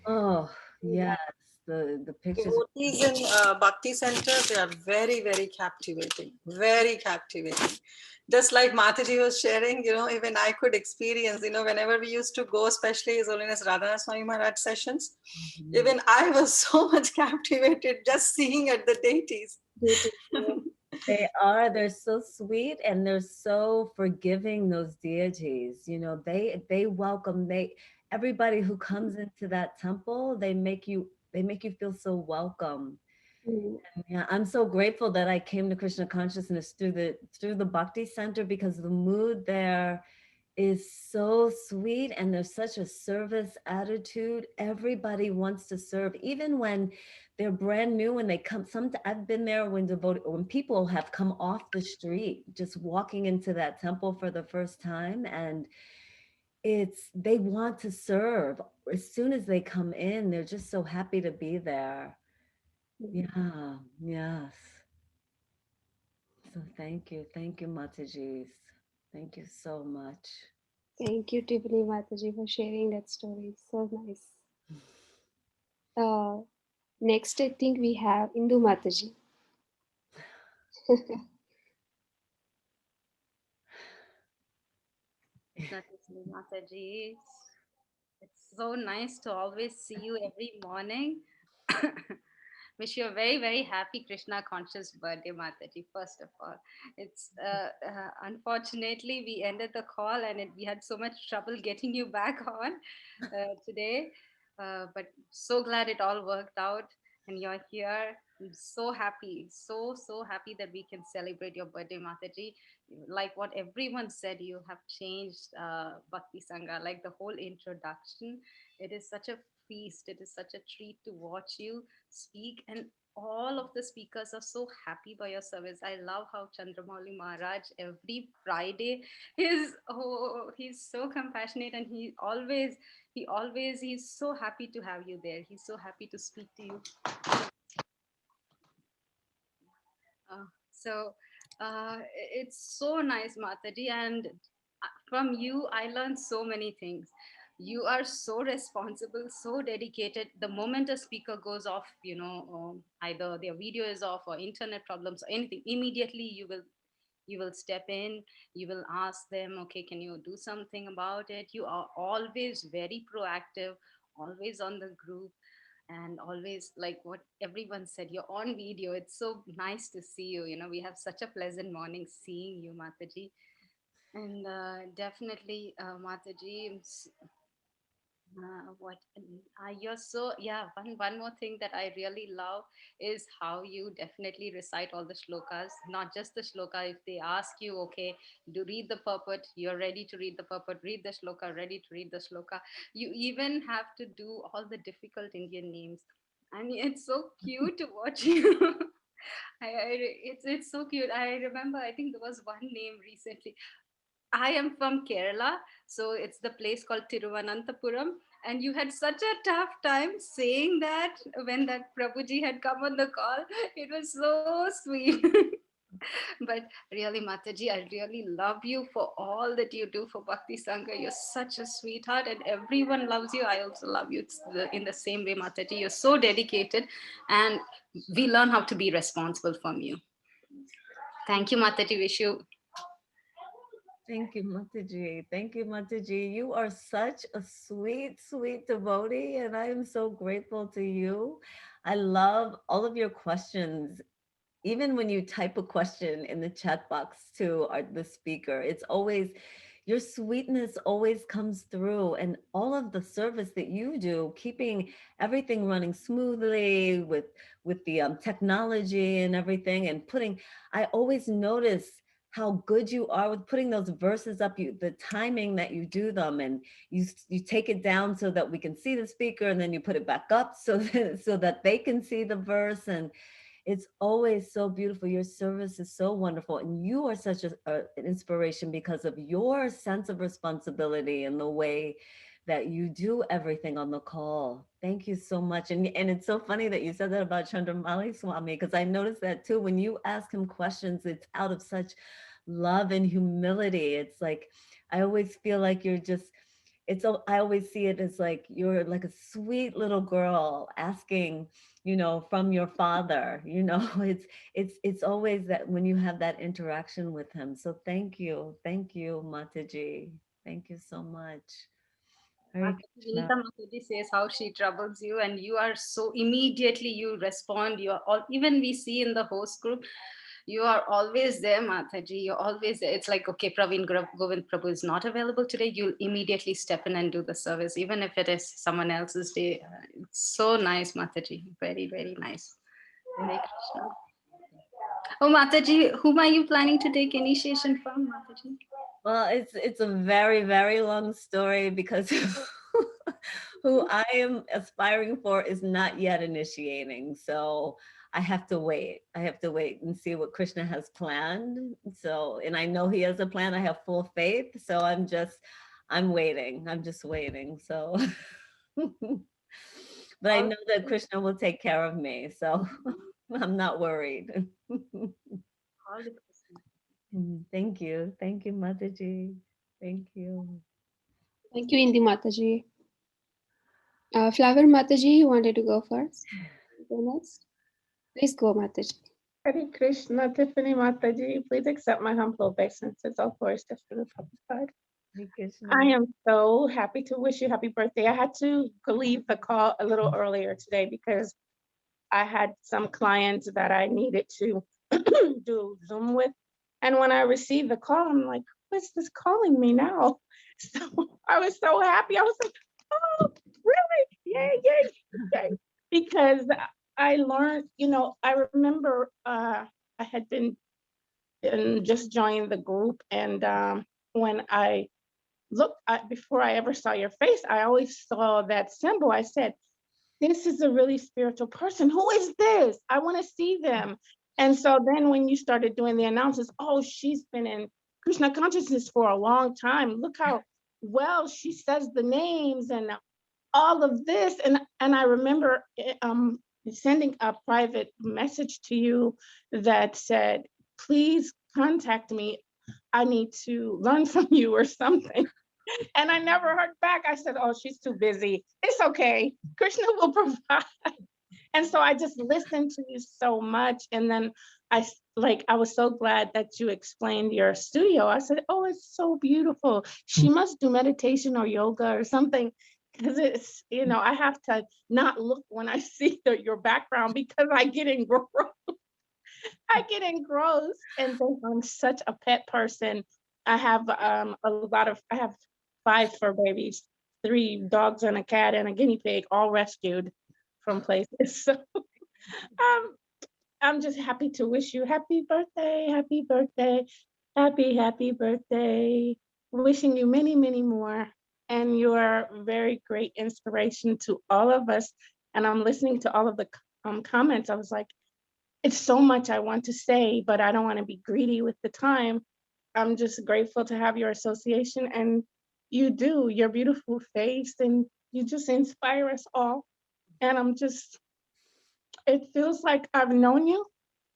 Oh, yes. The pictures. Devotees in Bhakti Center, they are very, very captivating. Very captivating. Just like Mataji was sharing, even I could experience, whenever we used to go, especially His Holiness Radhanath Swami Maharaj sessions, even I was so much captivated just seeing at the deities. They're so sweet and they're so forgiving, those deities. They welcome, everybody who comes into that temple, they make you feel so welcome. Yeah, I'm so grateful that I came to Krishna consciousness through the Bhakti Center, because the mood there is so sweet and there's such a service attitude. Everybody wants to serve, even when they're brand new and they come. I've been there when people have come off the street, just walking into that temple for the first time, and they want to serve. As soon as they come in, they're just so happy to be there. Yeah, yes. So thank you, Matajis. Thank you so much. Thank you, Tiffany Mataji, for sharing that story. So nice. Uh, Next, I think we have Indu Mataji. Tiffany Mataji. It's so nice to always see you every morning. Wish you a very, very happy Krishna conscious birthday, Mataji, first of all. It's unfortunately we ended the call and we had so much trouble getting you back on today. But so glad it all worked out and you're here. I'm so happy, so happy that we can celebrate your birthday, Mataji. Like what everyone said, you have changed Bhakti Sangha, like the whole introduction. It is such a feast, it is such a treat to watch you speak, and all of the speakers are so happy by your service. I love how Chandramauli Maharaj every Friday he's so compassionate, and he's so happy to have you there. He's so happy to speak to you. So it's so nice, Mataji, and from you I learned so many things. You are so responsible, so dedicated. The moment a speaker goes off, either their video is off or internet problems or anything, immediately you will step in, you will ask them, okay, can you do something about it? You are always very proactive, always on the group, and always like what everyone said, you're on video. It's so nice to see you. We have such a pleasant morning seeing you, Mataji. And definitely, Mataji, what you're so, yeah, one more thing that I really love is how you definitely recite all the shlokas, not just the shloka. If they ask you, okay, do read the purport, you're ready to read the purport, read the shloka, ready to read the shloka. You even have to do all the difficult Indian names. I mean, it's so cute to watch you. It's so cute. I remember, I think there was one name recently. I am from Kerala, so it's the place called Tiruvananthapuram. And you had such a tough time saying that when that Prabhuji had come on the call. It was so sweet. But really, Mataji, I really love you for all that you do for Bhakti Sangha. You're such a sweetheart, and everyone loves you. I also love you in the same way, Mataji. You're so dedicated, and we learn how to be responsible from you. Thank you, Mataji. Wish you. Thank you, Mataji. Thank you, Mataji. You are such a sweet, sweet devotee, and I am so grateful to you. I love all of your questions. Even when you type a question in the chat box to the speaker, it's always, your sweetness always comes through, and all of the service that you do, keeping everything running smoothly with the technology and everything, and I always notice how good you are with putting those verses up, the timing that you do them, and you take it down so that we can see the speaker, and then you put it back up so that they can see the verse, and it's always so beautiful. Your service is so wonderful, and you are such an inspiration because of your sense of responsibility and the way that you do everything on the call. Thank you so much. And it's so funny that you said that about Chandramali Swami, because I noticed that too. When you ask him questions, it's out of such love and humility. It's like, I always feel like you're just, I always see it as like you're like a sweet little girl asking, from your father. It's always that when you have that interaction with him. So thank you, Mataji. Thank you so much. Hare Krishna. Vinita Mataji says how she troubles you, and you are so immediately you respond. You are all, even we see in the host group, you are always there, Mataji. You're always there. It's like, okay, Praveen Govind Prabhu is not available today. You'll immediately step in and do the service, even if it is someone else's day. It's so nice, Mataji. Very, very nice. Hare Krishna. Oh, Mataji, whom are you planning to take initiation from, Mataji? Well, it's a very, very long story, because who I am aspiring for is not yet initiating. So I have to wait. I have to wait and see what Krishna has planned. So, and I know he has a plan. I have full faith. So I'm waiting. I'm just waiting. So, but I know that Krishna will take care of me. So I'm not worried. All the best, Thank you. Thank you, Mataji. Thank you. Thank you, Indi Mataji. Flower Mataji, you wanted to go first? Go next. Please go, Mataji. Hare Krishna, Tiffany Mataji, please accept my humble obeisances, of course, just for the public. Hare Krishna. I am so happy to wish you happy birthday. I had to leave the call a little earlier today because I had some clients that I needed to do Zoom with. And when I received the call, I'm like, who is this calling me now? So I was so happy. I was like, oh, really? Yay, yay, yay. Because I learned, I remember I had been just joined the group. And when I looked before I ever saw your face, I always saw that symbol. I said, this is a really spiritual person. Who is this? I want to see them. And so then when you started doing the announcements, oh, she's been in Krishna consciousness for a long time. Look how well she says the names and all of this. And I remember sending a private message to you that said, please contact me. I need to learn from you or something. And I never heard back. I said, oh, she's too busy. It's okay. Krishna will provide. And so I just listened to you so much. And then I was so glad that you explained your studio. I said, oh, it's so beautiful. She must do meditation or yoga or something. Because it's, I have to not look when I see your background because I get engrossed. I get engrossed. And then I'm such a pet person. I have I have 5 fur babies, 3 dogs and a cat and a guinea pig, all rescued from places. So I'm just happy to wish you happy birthday, happy birthday, happy birthday. Wishing you many, many more. And you're a very great inspiration to all of us. And I'm listening to all of the comments. I was like, it's so much I want to say, but I don't want to be greedy with the time. I'm just grateful to have your association, and you do, your beautiful face, and you just inspire us all. And it feels like I've known you,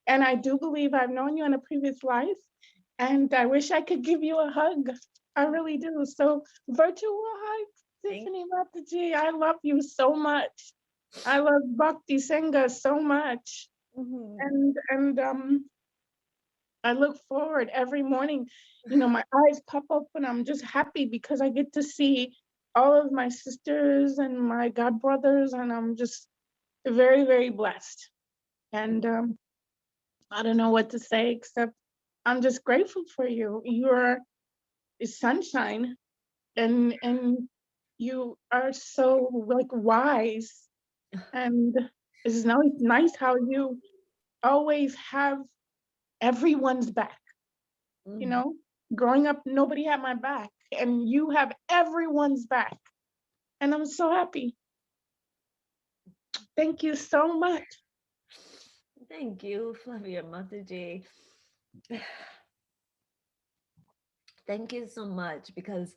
and I do believe I've known you in a previous life, and I wish I could give you a hug. I really do. So virtual hug, Tiffany Mataji, I love you so much. I love Bhakti Sangha so much. And I look forward every morning, my eyes pop open. I'm just happy because I get to see all of my sisters and my god brothers, and I'm just very, very blessed. And I don't know what to say except I'm just grateful for you. You're sunshine, and you are so wise, and it's nice how you always have everyone's back. Growing up, nobody had my back, and you have everyone's back. And I'm so happy. Thank you so much. Thank you, Flavia Mataji. Thank you so much, because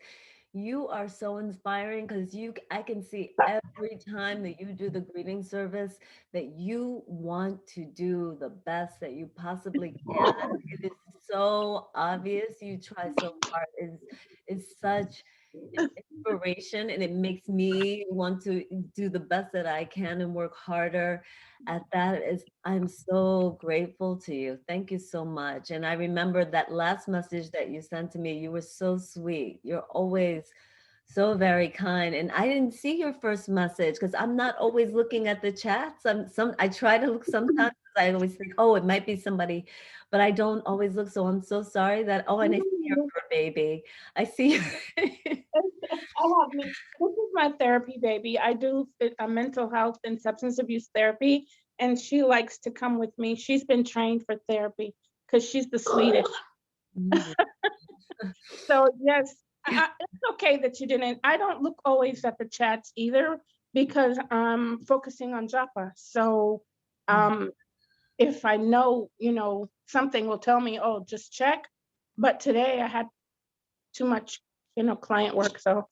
you are so inspiring, because I can see every time that you do the greeting service that you want to do the best that you possibly can. It is so obvious. You try so hard. It's such an inspiration, and it makes me want to do the best that I can and work harder at that. I'm so grateful to you. Thank you so much. And I remember that last message that you sent to me. You were so sweet. You're always so very kind. And I didn't see your first message because I'm not always looking at the chats. I try to look sometimes. I always think, oh, it might be somebody, but I don't always look. So I'm so sorry that, oh, and I see your fur baby. I see. This is my therapy baby. I do a mental health and substance abuse therapy, and she likes to come with me. She's been trained for therapy because she's the sweetest. So yes, it's okay that you didn't. I don't look always at the chats either because I'm focusing on japa. So if I know, something will tell me, oh, just check. But today I had too much, client work. So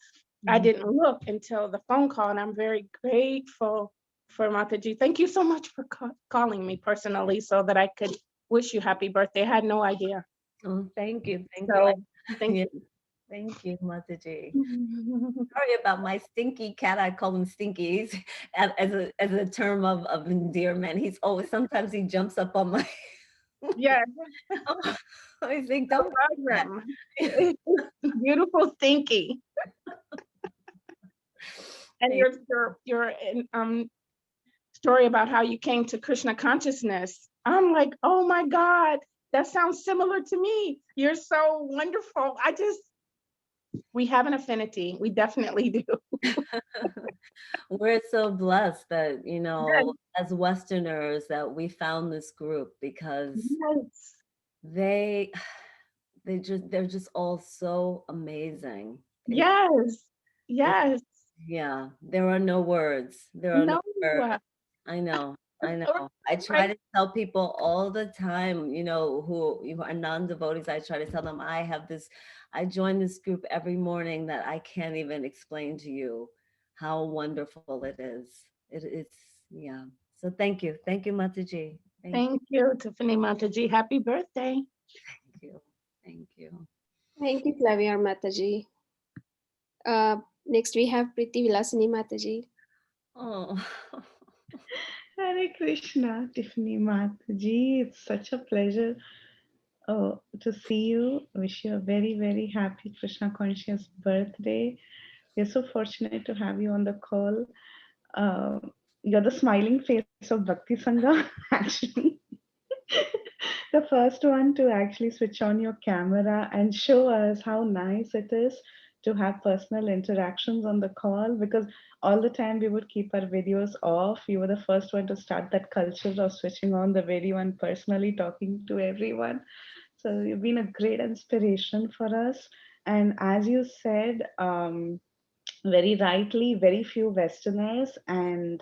I didn't look until the phone call, and I'm very grateful for Mataji. Thank you so much for calling me personally so that I could wish you happy birthday. I had no idea. Oh, thank you. Thank you. So thank Yeah, you. thank you, Mataji. Sorry about my stinky cat. I call him Stinkies as a term of endearment. He's always, sometimes he jumps up on my, Yes, I think, don't love do that. them. Beautiful Stinky. And Thank- your story about how you came to Krishna consciousness. I'm like, oh my God, that sounds similar to me. You're so wonderful. We have an affinity. We definitely do. We're so blessed that, Yes. as Westerners, that we found this group because Yes. they they're just all so amazing. Yes. It, Yes. yeah, there are no words. There are no No. words. I know. I Or- know. I try to tell people all the time, who are non-devotees, I try to tell them I join this group every morning that I can't even explain to you how wonderful it is. It's, yeah. So thank you. Thank you, Mataji. Thank you, Tiffany Mataji. Happy birthday. Thank you. Thank you. Thank you, Flavia Mataji. Next, we have Priti Vilasini Mataji. Oh. Hare Krishna, Tiffany Mataji. It's such a pleasure to see you. Wish you a very, very happy Krishna conscious birthday. We're so fortunate to have you on the call. Uh, you're the smiling face of Bhakti Sangha, actually. The first one to actually switch on your camera and show us how nice it is to have personal interactions on the call, because all the time we would keep our videos off. You were the first one to start that culture of switching on the video and personally talking to everyone. So you've been a great inspiration for us. And as you said, very rightly, very few Westerners, and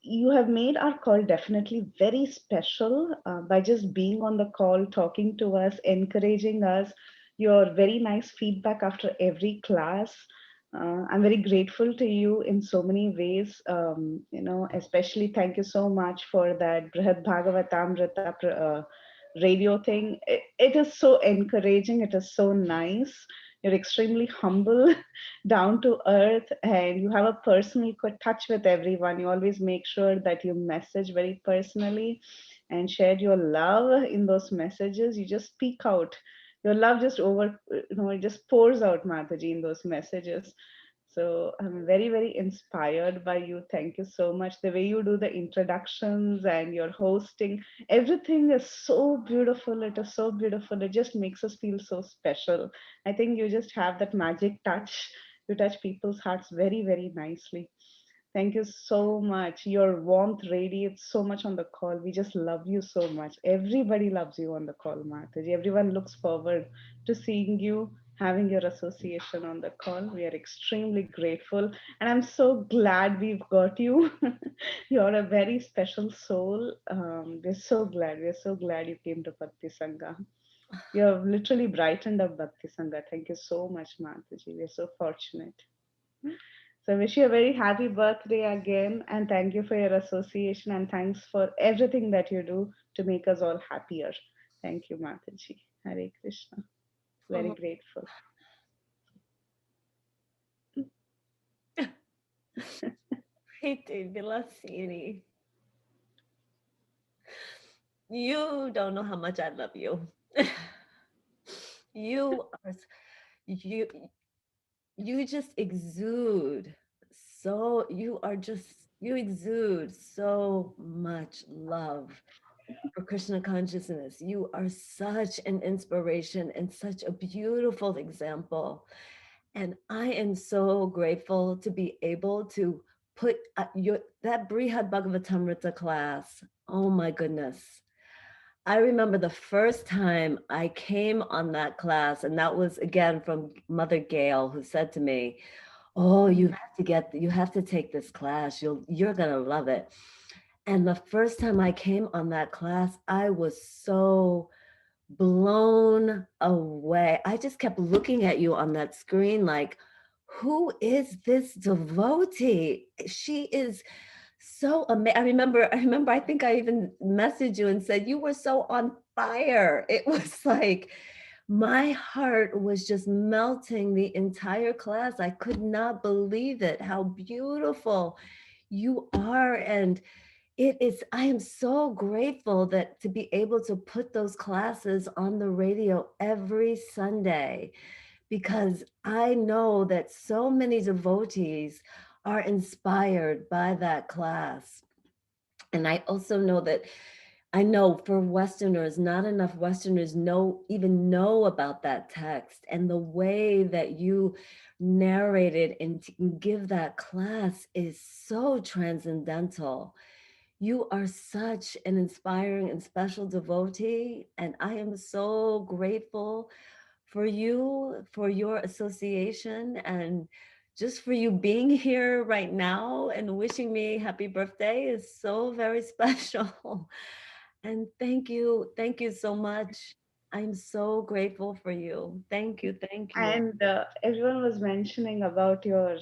you have made our call definitely very special by just being on the call, talking to us, encouraging us, your very nice feedback after every class. I'm very grateful to you in so many ways. Especially thank you so much for that Brihad Bhagavatamrita radio thing. It is so encouraging. It is so nice. You're extremely humble, down to earth, and you have a personal touch with everyone. You always make sure that you message very personally and share your love in those messages. You just speak out. Your love just it just pours out, Mataji, in those messages. So I'm very, very inspired by you. Thank you so much. The way you do the introductions and your hosting, everything is so beautiful. It is so beautiful. It just makes us feel so special. I think you just have that magic touch. You touch people's hearts very, very nicely. Thank you so much. Your warmth radiates so much on the call. We just love you so much. Everybody loves you on the call, Mataji. Everyone looks forward to seeing you, having your association on the call. We are extremely grateful. And I'm so glad we've got you. You're a very special soul. We're so glad. We're so glad you came to Bhakti Sangha. You have literally brightened up Bhakti Sangha. Thank you so much, Mataji. We're so fortunate. So I wish you a very happy birthday again, and thank you for your association, and thanks for everything that you do to make us all happier. Thank you, Mataji. Hare Krishna. Very grateful. Priti Vilasini. You don't know how much I love you. you are you you just exude you exude so much love for Krishna consciousness. You are such an inspiration and such a beautiful example. And I am so grateful to be able to put that Brihad Bhagavatamrita class. Oh my goodness. I remember the first time I came on that class, and that was again from Mother Gail, who said to me, "Oh, you have to take this class. You're gonna love it." And the first time I came on that class, I was so blown away. I just kept looking at you on that screen like, who is this devotee? She is so amazing. I remember, I think I even messaged you and said you were so on fire. It was like my heart was just melting the entire class. I could not believe it, how beautiful you are. And I am so grateful that to be able to put those classes on the radio every Sunday, because I know that so many devotees are inspired by that class. And I also know that I know for Westerners, not enough Westerners even know about that text, and the way that you narrated and give that class is so transcendental. You are such an inspiring and special devotee, and I am so grateful for you, for your association, and just for you being here right now and wishing me happy birthday is so very special. And thank you so much. I'm so grateful for you. Thank you, thank you. And everyone was mentioning about your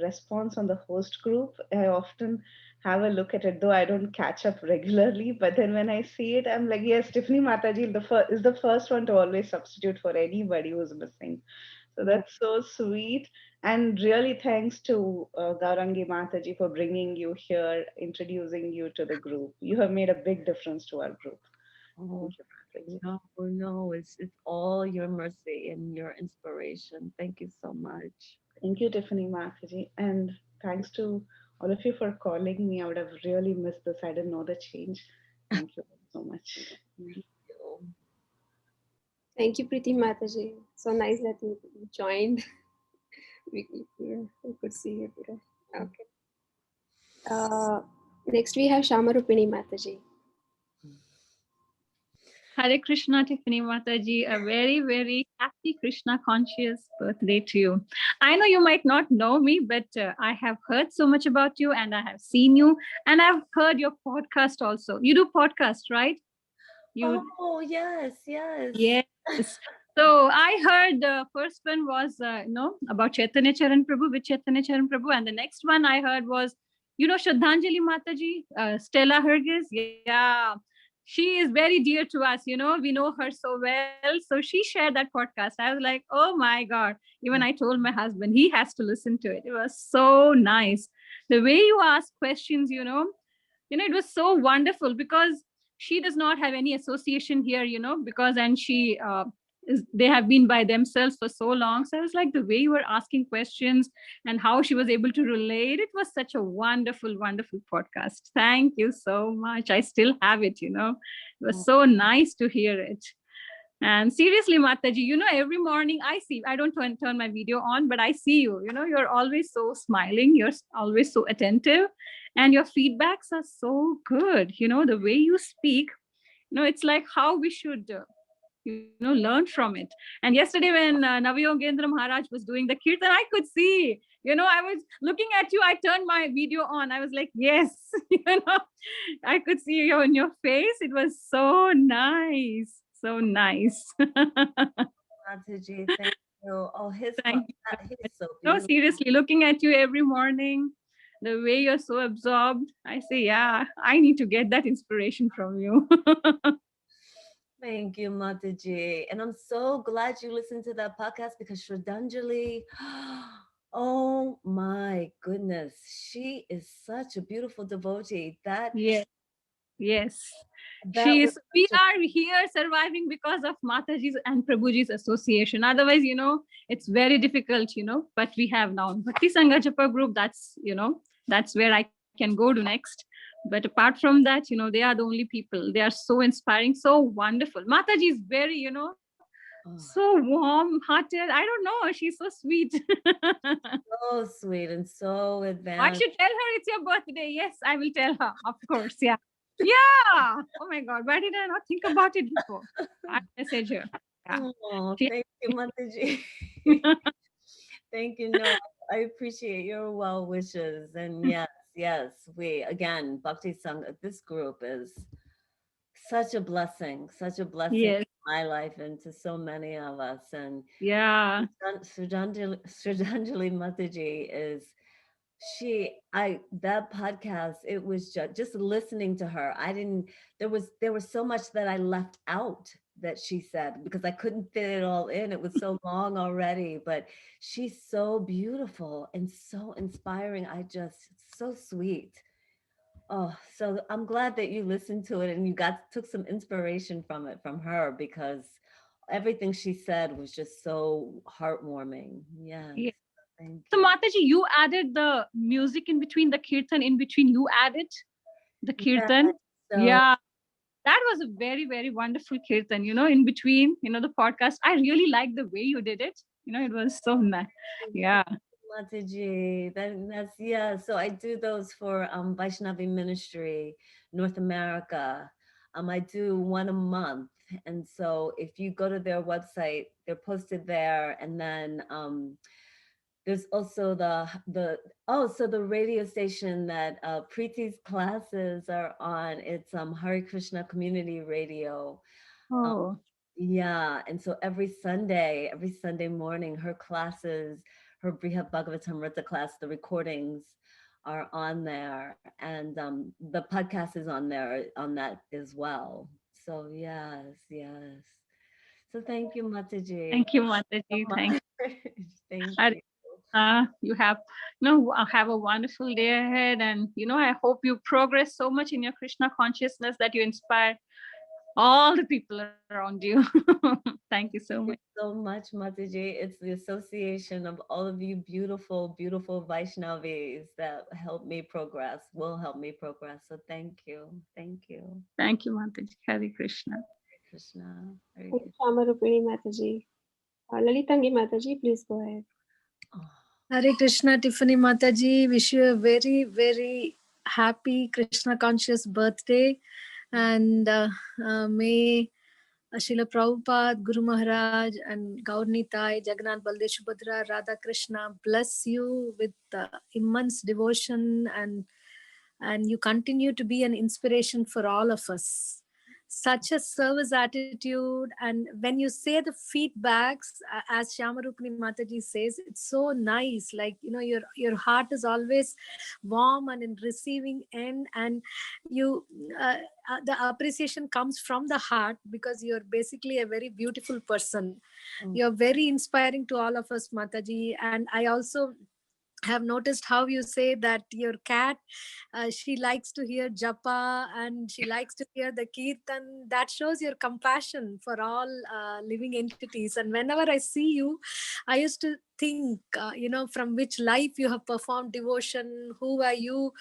response on the host group. I often have a look at it, though I don't catch up regularly. But then when I see it, I'm like, yes, Tiffany Mataji is the first one to always substitute for anybody who's missing. So that's so sweet. And really thanks to Gaurangi Mataji for bringing you here, introducing you to the group. You have made a big difference to our group. Oh, Thank you, Mataji. no, it's all your mercy and your inspiration. Thank you so much. Thank you, Tiffany Mataji. And thanks to all of you for calling me. I would have really missed this. I didn't know the change. Thank you so much. Thank you. Thank you, Preeti Mataji. So nice that you joined. we could see you today. Okay. Next we have Shama Rupini Mataji. Hare Krishna, Tiffany Mataji. A very, very happy Krishna conscious birthday to you. I know you might not know me, but I have heard so much about you, and I have seen you, and I've heard your podcast also. You do podcast, right? Oh, yes. Yes. So I heard the first one was, about Chaitanya Charan Prabhu with Chaitanya Charan Prabhu. And the next one I heard was, Shraddhanjali Mataji, Stella Hergis. Yeah. She is very dear to us. We know her so well. So she shared that podcast. I was like, oh my God. Even I told my husband, he has to listen to it. It was so nice. The way you ask questions, it was so wonderful, because she does not have any association here, because, and she they have been by themselves for so long. So I was like, the way you were asking questions and how she was able to relate, it was such a wonderful, wonderful podcast. Thank you so much. I still have it. It was so nice to hear it. And seriously, Mataji, every morning I don't turn my video on, but I see you, you're always so smiling. You're always so attentive, and your feedbacks are so good. The way you speak, it's like how we should, learn from it. And yesterday when Navayogendra Maharaj was doing the kirtan, I could see, I was looking at you. I turned my video on. I was like, yes, I could see you on your face. It was so nice. So nice. Mataji, thank you. Oh, he's so No, beautiful. seriously, looking at you every morning, the way you're so absorbed, I say, yeah, I need to get that inspiration from you. Thank you, Mataji. And I'm so glad you listened to that podcast, because Shraddhanjali, oh my goodness, she is such a beautiful devotee. Yes. That was We are here surviving because of Mataji's and Prabhuji's association. Otherwise, it's very difficult, but we have now Bhakti Sangha Japa group. That's where I can go to next. But apart from that, they are the only people. They are so inspiring, so wonderful. Mataji is very, so warm hearted. I don't know. She's so sweet. so sweet and so advanced. I should tell her it's your birthday. Yes, I will tell her. Of course. Yeah. Yeah. Oh my God. Why did I not think about it before? I message her. Yeah. Oh, thank you, Mataji. Thank you. No, I appreciate your well wishes. And yes, again, Bhakti Sangha, this group is such a blessing Yes. in my life and to so many of us. And yeah, Srijanjali Mataji is that podcast, it was just listening to her. I didn't, there was so much that I left out that she said because I couldn't fit it all in. It was so long already, but she's so beautiful and so inspiring. So sweet. Oh, so I'm glad that you listened to it and you took some inspiration from it, from her, because everything she said was just so heartwarming. Yes. Yeah. Thank So you. Mataji, you added the music in between, the kirtan in between, you added the kirtan. So Yeah. That was a very, very wonderful kirtan, in between, the podcast. I really liked the way you did it. It was so nice. Yeah. Mataji, yeah. So I do those for Vaishnavi Ministry, North America. I do one a month, and so if you go to their website, they're posted there, and then there's also so the radio station that Preeti's classes are on. It's Hare Krishna Community Radio. Oh. Yeah, and so every Sunday morning, her classes, her Brihad Bhagavatamrita class, the recordings are on there, and the podcast is on there on that as well. So yes. So thank you, Mataji. Thank you, Mataji. Thank you. Thank Hare you. You have a wonderful day ahead, and I hope you progress so much in your Krishna consciousness that you inspire all the people around you. Thank you so Thank much. you so much, Mataji. It's the association of all of you beautiful, beautiful Vaishnavis that will help me progress. So thank you. Thank you. Thank you, Mataji. Hare Krishna. Hare Krishna. Hare Thank you, Krishna. Shama Rupini Mataji. Lalitangi Mataji, please go ahead. Hare Krishna, Tiffany Mataji. Wish you a very, very happy Krishna conscious birthday. And may Srila Prabhupada, Guru Maharaj, and Gaur Nitai, Jagannath Baldev Subhadra, Radha Krishna bless you with immense devotion, and you continue to be an inspiration for all of us. Such a service attitude, and when you say the feedbacks, as Shyamarupini Mataji says, it's so nice. Like your heart is always warm and in receiving end, and you the appreciation comes from the heart because you're basically a very beautiful person. You're very inspiring to all of us, Mataji, and I also have noticed how you say that your cat, she likes to hear japa and she likes to hear the kirtan. That shows your compassion for all living entities. And whenever I see you, I used to think, from which life you have performed devotion, who were you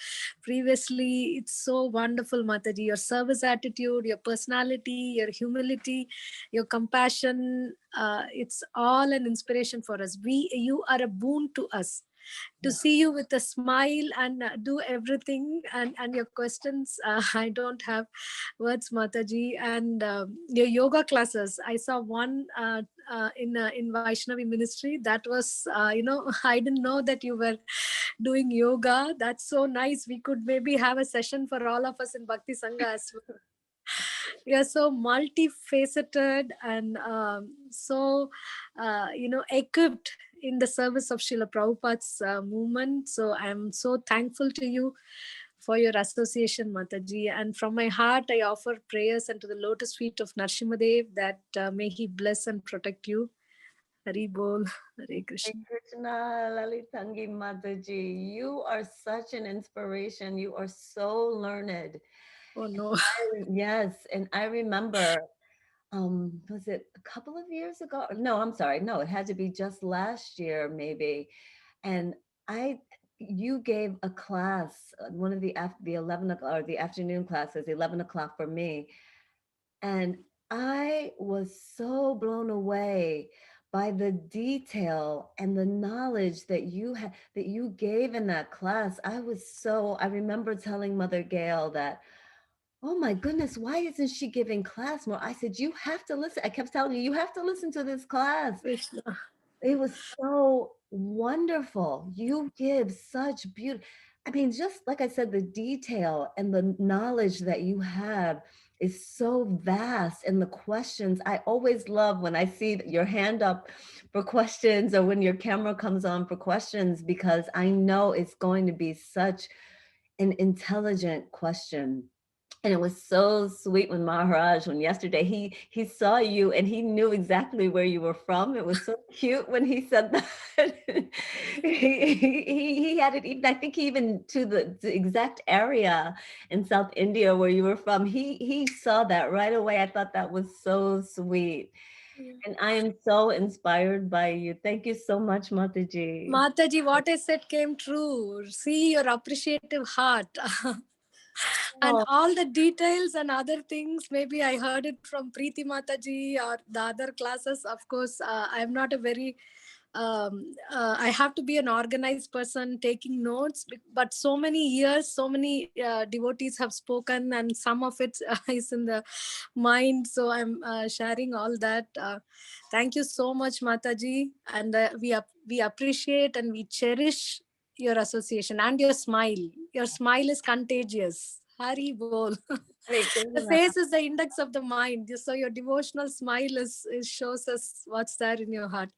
previously. It's so wonderful, Mataji. Your service attitude, your personality, your humility, your compassion, it's all an inspiration for us. You are a boon to us to see you with a smile and do everything, and your questions, I don't have words, Mataji. And your yoga classes, I saw one in Vaishnavi ministry. That was I didn't know that you were doing yoga. That's so nice. We could maybe have a session for all of us in Bhakti Sangha as well. You're so multifaceted and so equipped in the service of Srila Prabhupada's movement. So I'm so thankful to you for your association, Mataji. And from my heart, I offer prayers unto the lotus feet of Narsimadev that may he bless and protect you. Hari Bol, Hare Krishna. Hare Krishna, Lalitangi Mataji. You are such an inspiration. You are so learned. Oh no. Yes, and I remember, was it a couple of years ago? No, I'm sorry. No, it had to be just last year, maybe. And you gave a class, one of the 11 o'clock or the afternoon classes, 11 o'clock for me. And I was so blown away by the detail and the knowledge that you gave in that class. I remember telling Mother Gail that, oh my goodness, why isn't she giving class more? I said, you have to listen. I kept telling you have to listen to this class. Krishna. It was so wonderful. You give such beauty. I mean, just like I said, the detail and the knowledge that you have is so vast, and the questions, I always love when I see your hand up for questions or when your camera comes on for questions, because I know it's going to be such an intelligent question. And it was so sweet when Maharaj, when yesterday he saw you and he knew exactly where you were from. It was so cute when he said that. He had it even, I think even to the exact area in South India where you were from. He saw that right away. I thought that was so sweet. And I am so inspired by you. Thank you so much, Mataji. Mataji, what I said came true. See your appreciative heart. And Oh. all the details and other things, maybe I heard it from Preeti Mataji or the other classes. Of course, I'm not a very I have to be an organized person taking notes, but so many years, so many devotees have spoken, and some of it is in the mind. So I'm sharing all that. Thank you so much, Mataji, and we appreciate and we cherish your association and your smile. Your smile is contagious. Hari bol. The face is the index of the mind. So your devotional smile is shows us what's there in your heart.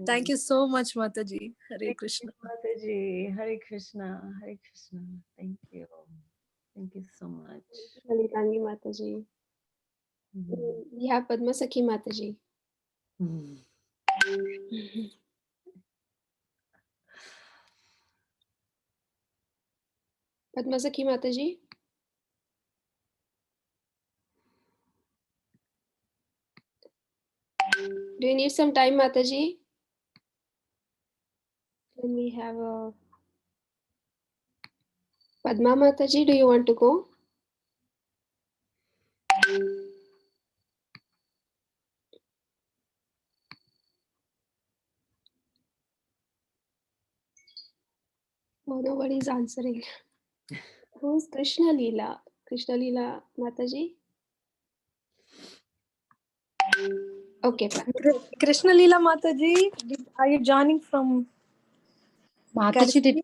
Thank you so much, Mataji. Hare Krishna. Mataji. Hare Krishna. Hare Krishna. Thank you. Thank you so much. Lalitangi Mataji. We have Padma Sakhi Mataji. Padma Sakhi Mataji. Do you need some time, Mataji? Can we have a Padma Mataji? Do you want to go? Oh, nobody's answering. Who's Krishna Leela? Krishna Leela Mataji? Okay. Krishna Leela Mataji, are you joining from Mataji did.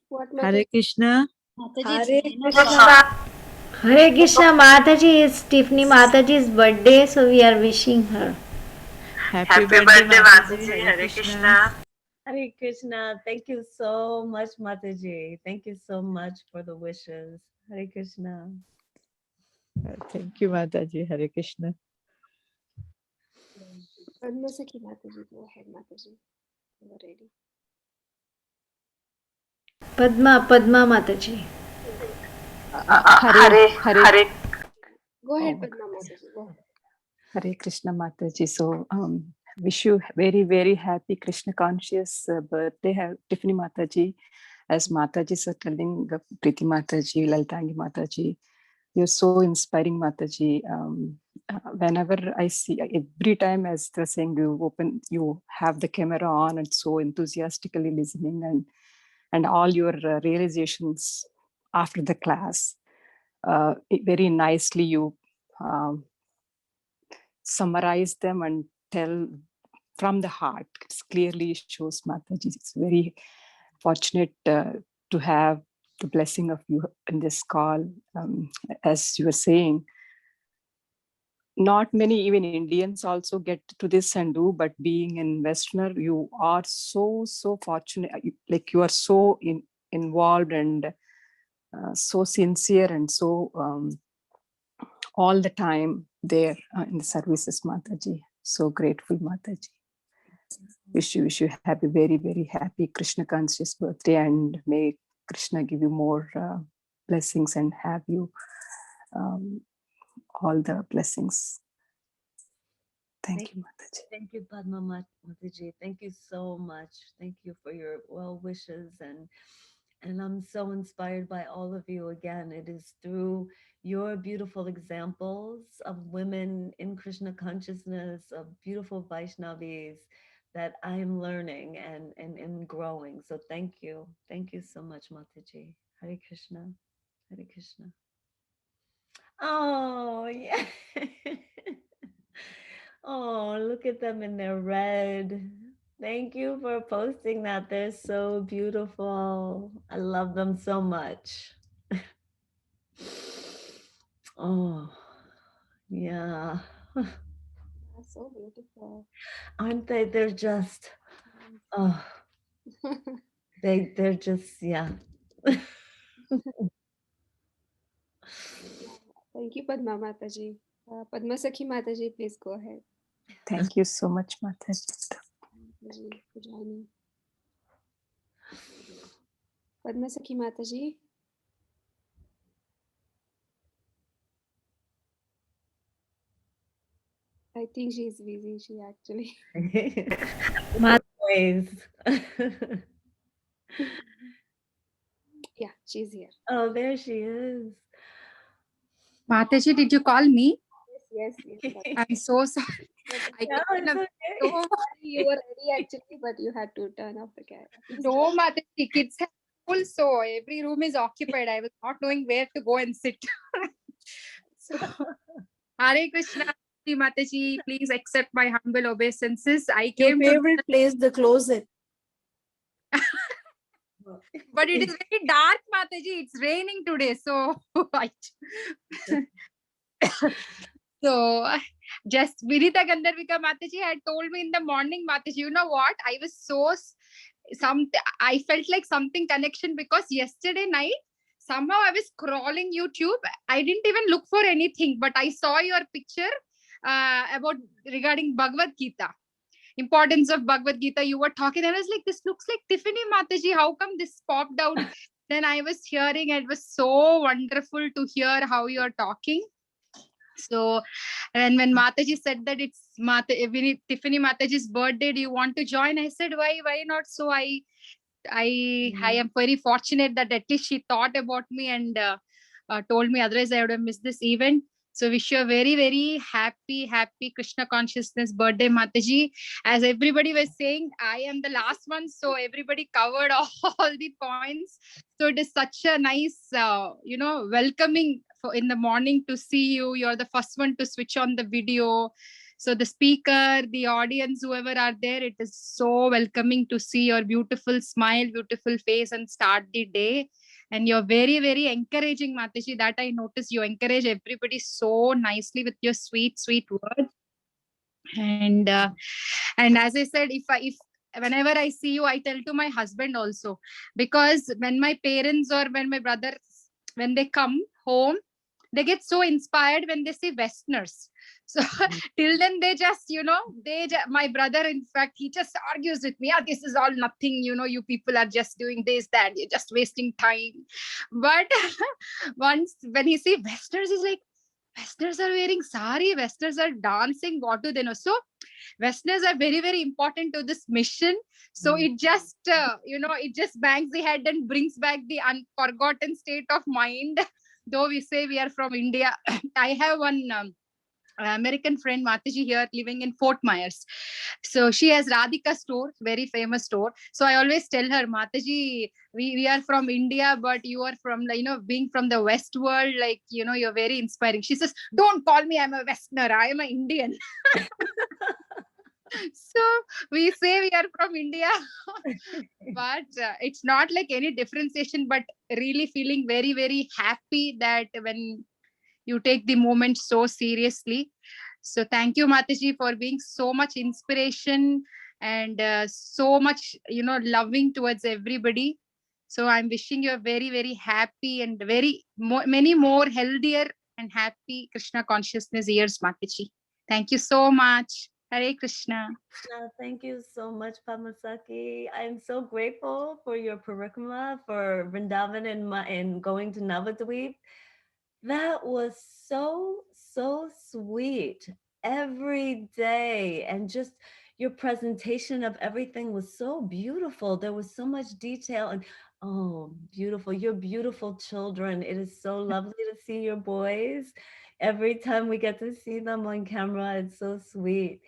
What Hare Krishna. Hare Krishna. Hare Krishna. Mataji, is Tiffany Mataji's birthday, so we are wishing her. Happy birthday, Mataji. Hare Krishna. Hare Krishna. Thank you so much, Mataji. Thank you so much for the wishes. Hare Krishna. Thank you, Mataji. Hare Krishna. Padma Sakhi Mataji. Go ahead, Mataji. We're ready. Padma Mataji. Hare. Go ahead, Padma Mataji. Go ahead. Hare Krishna Mataji. So wish you very, very happy Krishna conscious birthday, Tiffany Mataji. As Mataji is telling, Preeti Mataji, Lalitangi Mataji, you're so inspiring, Mataji. Whenever I see, every time as they're saying, you have the camera on and so enthusiastically listening, and all your realizations after the class, very nicely you summarize them and tell from the heart. It clearly shows Mataji. It's very fortunate to have the blessing of you in this call. As you were saying, not many even Indians also get to this and do, but being in Westerner, you are so fortunate. Like you are so involved and so sincere and so all the time there in the services, Mataji. So grateful, Mataji. Wish you happy, very, very happy Krishna conscious birthday, and may Krishna give you more blessings and have you all the blessings. Thank you, Mataji. Thank you, Padma Mataji. Thank you so much. Thank you for your well wishes, and I'm so inspired by all of you. Again, it is through your beautiful examples of women in Krishna consciousness, of beautiful Vaishnavis, that I am learning and growing. So thank you. Thank you so much, Mataji. Hare Krishna. Hare Krishna. Oh, yeah. Oh, look at them in their red. Thank you for posting that. They're so beautiful. I love them so much. Oh, yeah. That's so beautiful. Aren't they? They're just, oh, they're just, yeah. Thank you, Padma Mataji. Padma Sakhi Mataji, please go ahead. Thank you so much, Mataji. Mataji, for joining. Padma Sakhi Mataji. I think she's busy. She actually. Always. Yeah, she's here. Oh, there she is. Mataji, did you call me? Yes, yes. I'm so sorry. I No, came in it's a okay. so You were ready actually, but you had to turn off the camera. no, Mataji, kids have school, so every room is occupied. I was not knowing where to go and sit. So, Hare Krishna, Mataji, please accept my humble obeisances. I Your came to, favorite place, the closet. but it is very dark, Mataji. It's raining today, so so just Vinita Gandharvika Mataji had told me in the morning, Mataji, you know what? I was so I felt like something connection because yesterday night somehow I was scrolling YouTube. I didn't even look for anything, but I saw your picture about regarding Bhagavad Gita. Importance of Bhagavad Gita. You were talking, and I was like, this looks like Tiffany Mataji. How come this popped out? Then I was hearing, it was so wonderful to hear how you're talking. So, and when Mataji said that it's Tiffany Mataji's birthday, do you want to join? I said, why not? So I am very fortunate that at least she thought about me and told me. Otherwise, I would have missed this event. So wish you a very, very happy Krishna consciousness birthday, Mataji. As everybody was saying, I am the last one. So everybody covered all the points. So it is such a nice, welcoming for in the morning to see you. You're the first one to switch on the video. So the speaker, the audience, whoever are there, it is so welcoming to see your beautiful smile, beautiful face and start the day. And you're very, very encouraging, Mataji. That I notice you encourage everybody so nicely with your sweet, sweet words. And as I said, if whenever I see you, I tell to my husband also, because when my parents or when my brothers, when they come home, they get so inspired when they see Westerners. So till then they just, my brother, in fact, he just argues with me. This is all nothing. You people are just doing this, that. You're just wasting time. But once when he see Westerners, he's like, Westerners are wearing sari. Westerners are dancing. What do they know? So Westerners are very, very important to this mission. So it just, it just bangs the head and brings back the unforgotten state of mind. Though we say we are from India, I have one American friend, Mataji, here living in Fort Myers. So she has Radhika store, very famous store. So I always tell her, Mataji, we are from India, but you are from, being from the West world, you're very inspiring. She says, don't call me, I'm a Westerner, I am an Indian. So we say we are from India, but it's not like any differentiation, but really feeling very, very happy that when you take the moment so seriously. So thank you, Mataji, for being so much inspiration and so much, loving towards everybody. So I'm wishing you a very, very happy and many more healthier and happy Krishna consciousness years, Mataji. Thank you so much. Hare Krishna. Thank you so much, Padmasaki. I'm so grateful for your parikrama, for Vrindavan and going to Navadvip. That was so, so sweet every day. And just your presentation of everything was so beautiful. There was so much detail and oh, beautiful. Your beautiful children. It is so lovely to see your boys. Every time we get to see them on camera, it's so sweet.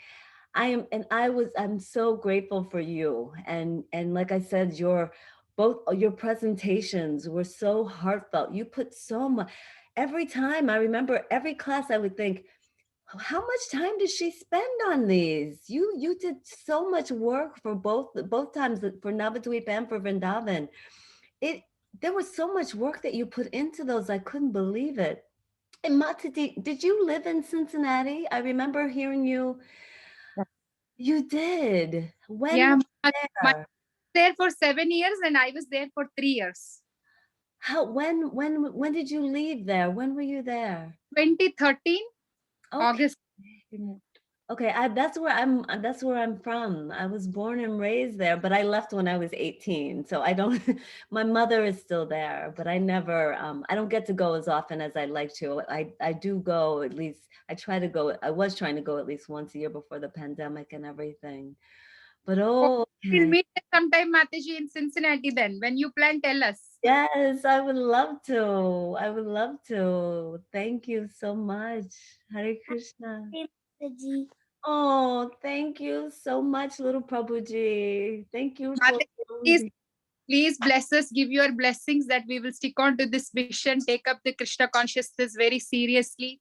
I'm so grateful for you. And like I said, both your presentations were so heartfelt. You put so much. Every time I remember every class, I would think, how much time did she spend on these? You did so much work for both times, for Navadvip and for Vrindavan. There was so much work that you put into those. I couldn't believe it. And Mataji, did you live in Cincinnati? I remember hearing you. You did. When Yeah, were you my there? there for 7 years and I was there for 3 years. How, when did you leave there? When were you there? 2013, Okay. August. we moved. Okay, that's where I'm from. I was born and raised there, but I left when I was 18. So I don't my mother is still there, but I never I don't get to go as often as I'd like to. I do go at least I try to go I was trying to go at least once a year before the pandemic and everything. But Oh, oh, we'll okay. meet sometime, Mataji, in Cincinnati then. When you plan, tell us. Yes, I would love to. I would love to. Thank you so much. Hare Krishna. Mataji. Oh, thank you so much, little Prabhuji. Thank you for Mataji, please bless us, give your blessings that we will stick on to this vision, take up the Krishna consciousness very seriously.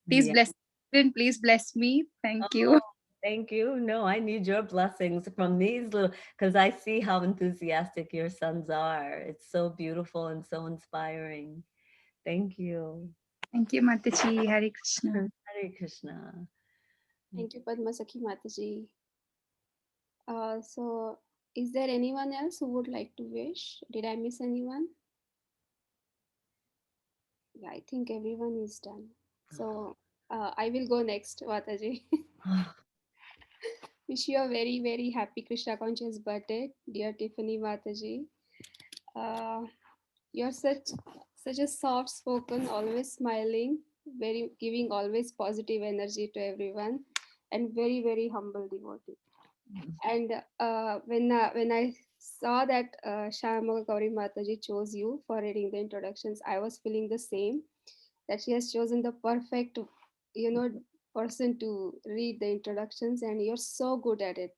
Please Yeah. bless and please bless me. Thank Oh, you. thank you. No, I need your blessings from these little, because I see how enthusiastic your sons are. It's so beautiful and so inspiring. Thank you. Thank you, Mataji. Hare Krishna. Hare Krishna. Thank you, Padma Sakhi Mataji. So, is there anyone else who would like to wish? Did I miss anyone? Yeah, I think everyone is done. So, I will go next, Mataji. Wish you a very, very happy Krishna conscious birthday, dear Tiffany Mataji. Uh, you're such a soft spoken, always smiling, very giving always positive energy to everyone, and very, very humble devotee. And when I saw that Shyama Gauri Mataji chose you for reading the introductions, I was feeling the same, that she has chosen the perfect, you know, person to read the introductions, and you're so good at it.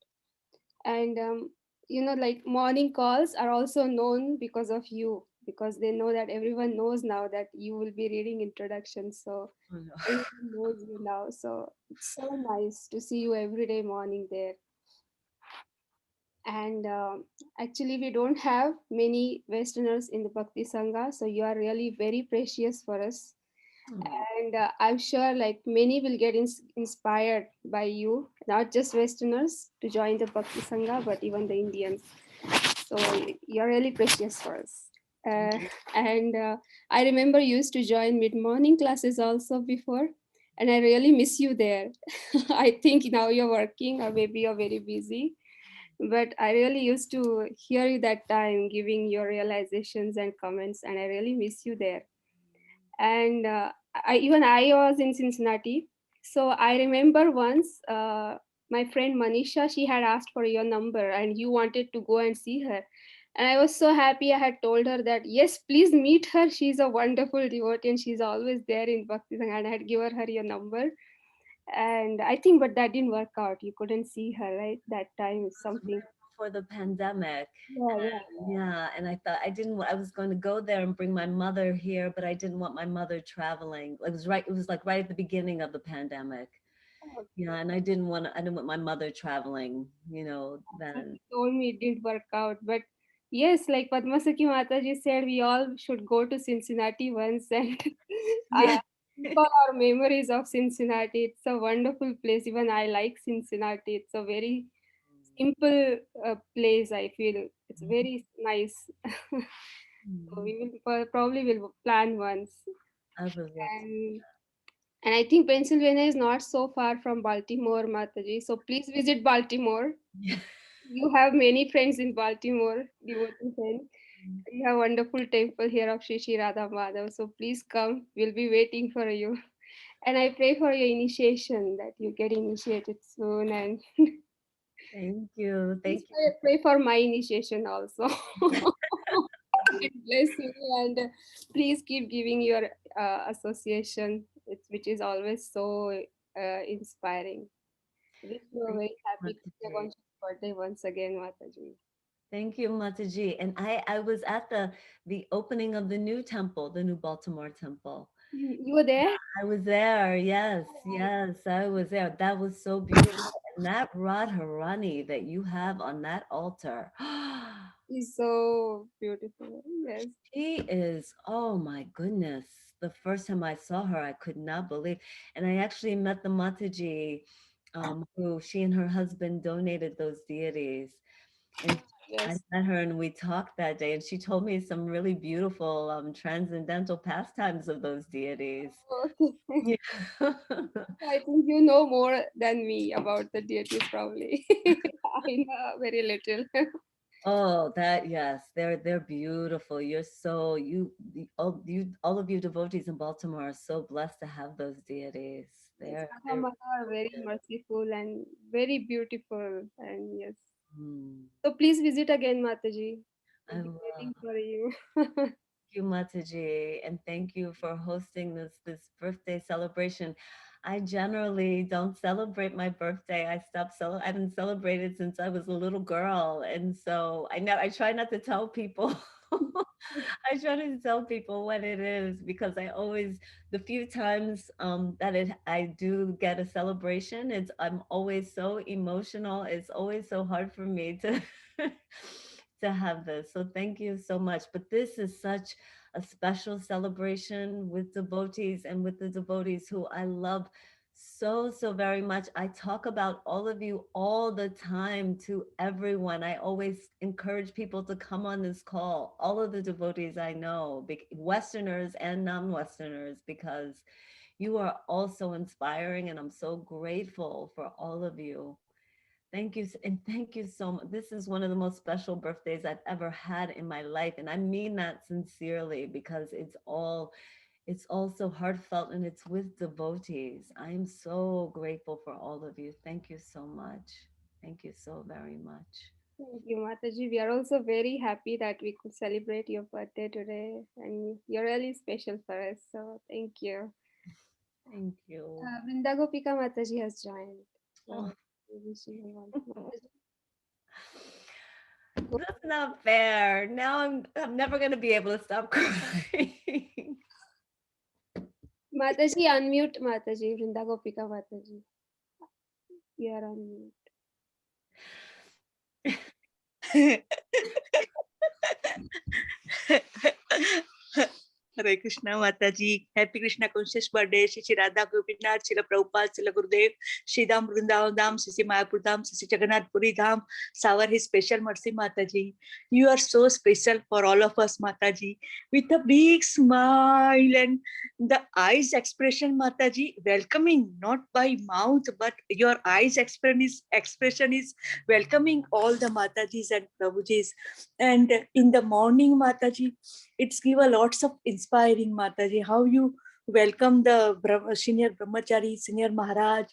And like morning calls are also known because of you, because they know that everyone knows now that you will be reading introductions. So everyone knows you now. So it's so nice to see you every day morning there. And actually we don't have many westerners in the Bhakti Sangha, so you are really very precious for us. And I'm sure like many will get inspired by you, not just westerners to join the Bhakti Sangha, but even the Indians. So you're really precious for us. And I remember you used to join mid-morning classes also before, and I really miss you there. I think now you're working or maybe you're very busy, but I really used to hear you that time giving your realizations and comments, and I really miss you there. And I was in Cincinnati, so I remember once my friend Manisha, she had asked for your number and you wanted to go and see her, and I was so happy. I had told her that yes, please meet her, she's a wonderful devotee and she's always there in Bhakti Sangha, and I had given her your number. And I think but that didn't work out, you couldn't see her, right, that time something. For the pandemic. Yeah, yeah. Yeah, and I thought I was going to go there and bring my mother here, but I didn't want my mother traveling. It was like right at the beginning of the pandemic. Yeah, and I didn't want my mother traveling, then. Told me it didn't work out. But yes, like Padmasaki Mataji said, we all should go to Cincinnati once and Yeah. recall our memories of Cincinnati. It's a wonderful place. Even I like Cincinnati. It's a very simple place, I feel. It's very nice. So we will probably will plan once. I would love to. And I think Pennsylvania is not so far from Baltimore, Mataji. So please visit Baltimore. You have many friends in Baltimore, devotee friends. You have wonderful temple here of Shri Shri Radha Madhav. So please come. We'll be waiting for you. And I pray for your initiation, that you get initiated soon. And Thank you. Thank you. I pray for my initiation also. God bless you, and please keep giving your association, which is always so inspiring. Wish you a very happy Krishna conscious birthday once again, Mataji. Thank you, Mataji. And I was at the opening of the new temple, the new Baltimore temple. You were there? I was there. Yes, yes, I was there. That was so beautiful. And that Radharani that you have on that altar. She's so beautiful. Yes. She is, oh my goodness. The first time I saw her, I could not believe. And I actually met the Mataji, who she and her husband donated those deities. And I Yes. met her and we talked that day, and she told me some really beautiful transcendental pastimes of those deities. Okay. Yeah. I think you know more than me about the deities, probably. I know very little. Oh, that yes, they're beautiful. You're so all of you devotees in Baltimore are so blessed to have those deities. Yes, They're Mata are very merciful and very beautiful. And yes. mm, So please visit again, Mataji. I We'll be love waiting for you. you, Mataji, and thank you for hosting this birthday celebration. I generally don't celebrate my birthday. I haven't celebrated since I was a little girl, and so I try not to tell people. I try to tell people what it is because I always the few times that I do get a celebration, I'm always so emotional. It's always so hard for me to to have this. So thank you so much. But this is such a special celebration with devotees and with the devotees who I love so very much. I talk about all of you all the time to everyone. I always encourage people to come on this call, all of the devotees I know, Westerners and non-Westerners, because you are all so inspiring and I'm so grateful for all of you. Thank you, and thank you so much. This is one of the most special birthdays I've ever had in my life, and I mean that sincerely because it's all so heartfelt and it's with devotees. I am so grateful for all of you. Thank you so much. Thank you so very much. Thank you, Mataji. We are also very happy that we could celebrate your birthday today, and you're really special for us. So thank you. Thank you. Vrinda Gopika Mataji has joined. Oh. So we wish you one. That's not fair. Now I'm never gonna be able to stop crying. Mataji, unmute Mataji, Vrinda Gopika Mataji. You are on mute. Hare Krishna Mataji, Happy Krishna Conscious Birthday, Shri Radha Gopinath, Srila Prabhupada, Srila Gurudev, Shri Dham Vrindavan Dham, Shri Mayapur Dham, Shri Jagannath Puri Dham, shower His special mercy Mataji. You are so special for all of us Mataji. With a big smile and the eyes expression Mataji, welcoming, not by mouth, but your eyes expression is welcoming all the Matajis and Prabhujis. And in the morning Mataji, it's give a lots of inspiring Mataji, how you welcome the senior brahmachari, senior Maharaj,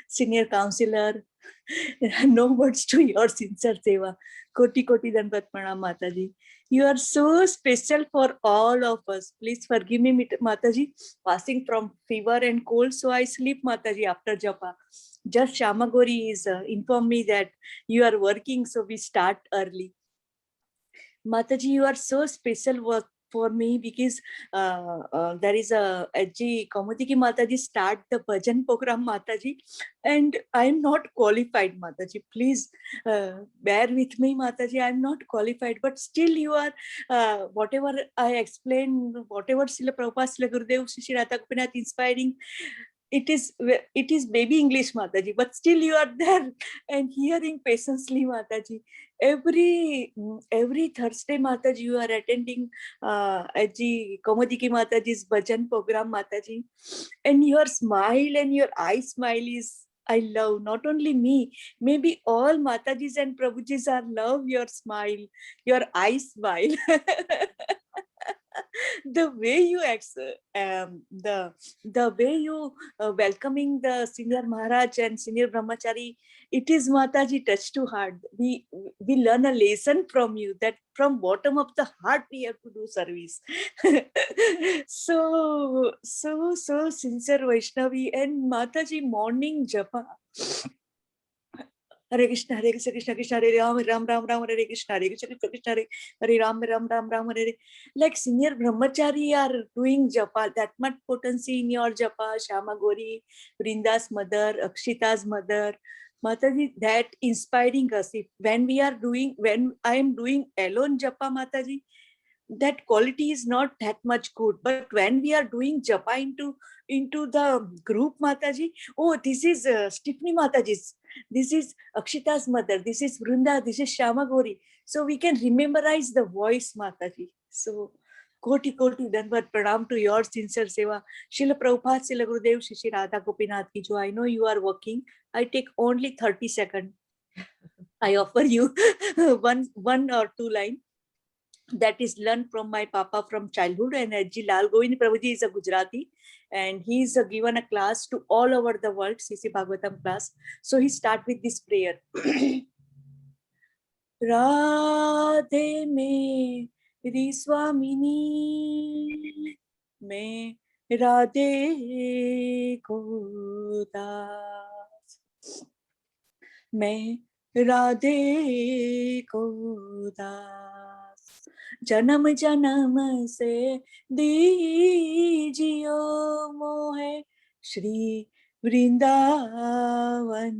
senior counselor. No words to your sincere seva. Koti koti dandat pranam Mataji. You are so special for all of us. Please forgive me Mataji, passing from fever and cold, so I sleep Mataji after japa. Just Shamagori is informed me that you are working, so we start early. Mataji, you are so special work for me because there is a G Kaumudiki Mataji start the bhajan program Mataji, and I am not qualified Mataji. Please bear with me Mataji. I am not qualified, but still you are whatever I explain, whatever Srila Prabhupada, Srila Gurudev, Shri Radha Gopinath inspiring. It is baby English Mataji, but still you are there and hearing patiently Mataji. Every Thursday Mataji you are attending Aji Kaumudiki Mataji's bhajan program Mataji, and your smile and your eye smile is I love. Not only me, maybe all Matajis and Prabhujis are love your smile, your eye smile. The way you the way you welcoming the senior Maharaj and senior Brahmachari, it is Mataji touch to heart. We learn a lesson from you that from bottom of the heart we have to do service. So sincere Vaishnavi and Mataji morning japa. Hare Krishna Krishna Krishna Hare Ram Ram Ram Ram Hare Krishna Krishna Krishna Hare Ram Ram Ram Ram Hare. Like senior brahmachari are doing japa, that much potency in your japa. Shama Gori, Vrinda's mother, Akshita's mother, Mataji, that inspiring us. If when I am doing alone japa, Mataji, that quality is not that much good. But when we are doing japa into the group, Mataji, oh, this is Tiffany Mataji's, this is Akshita's mother, this is Vrinda, this is Shama Gori. So we can rememberize the voice, Mataji. So koti danvat pranam to your sincere seva. Srila Prabhupada, Srila Gurudev, Shri Radha Gopinath ki jo. I know you are working. I take only 30 seconds. I offer you one or two line that is learned from my papa from childhood. And Ji Lal Govind Prabhuji is a Gujarati, and he is given a class to all over the world, CC Bhagavatam class. So he start with this prayer. Radhe Meri Swamini, me Radhe ko das, me Radhe ko das, जन्म जन्म से दीजियो मोहे श्री वृंदावन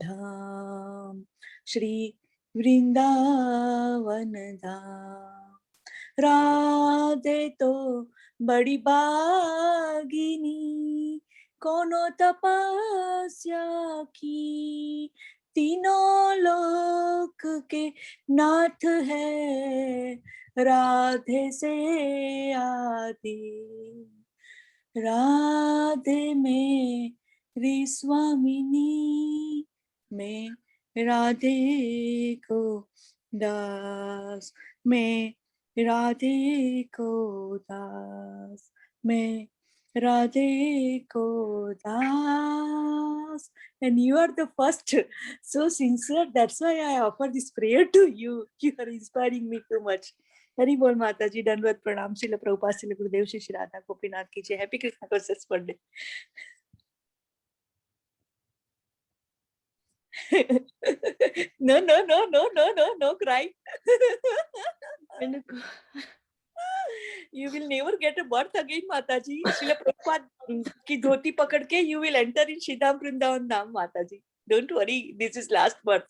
धाम, श्री वृंदावन धाम। राधे तो बड़ी बागिनी, कोनो तपस्या की, तीनों लोक के नाथ है, राधे से आदि। राधे मेरी स्वामिनी, मैं राधे को दास, मैं राधे को दास, मैं राधे को दास. And you are the first, so sincere. That's why I offer this prayer to you. You are inspiring me too much. हरी बोल माता जी, दंडवत प्रणाम। श्रील प्रभुपाद, श्रील गुरुदेव, श्री राधा गोपीनाथ की जय। Happy Krishna conscious birthday. No cry. You will never get a birth again, Mataji. Srila Prabhupada ki dhoti pakad ke you will enter in Shidam Vrindavan Dham, Mataji. Don't worry, this is last birth.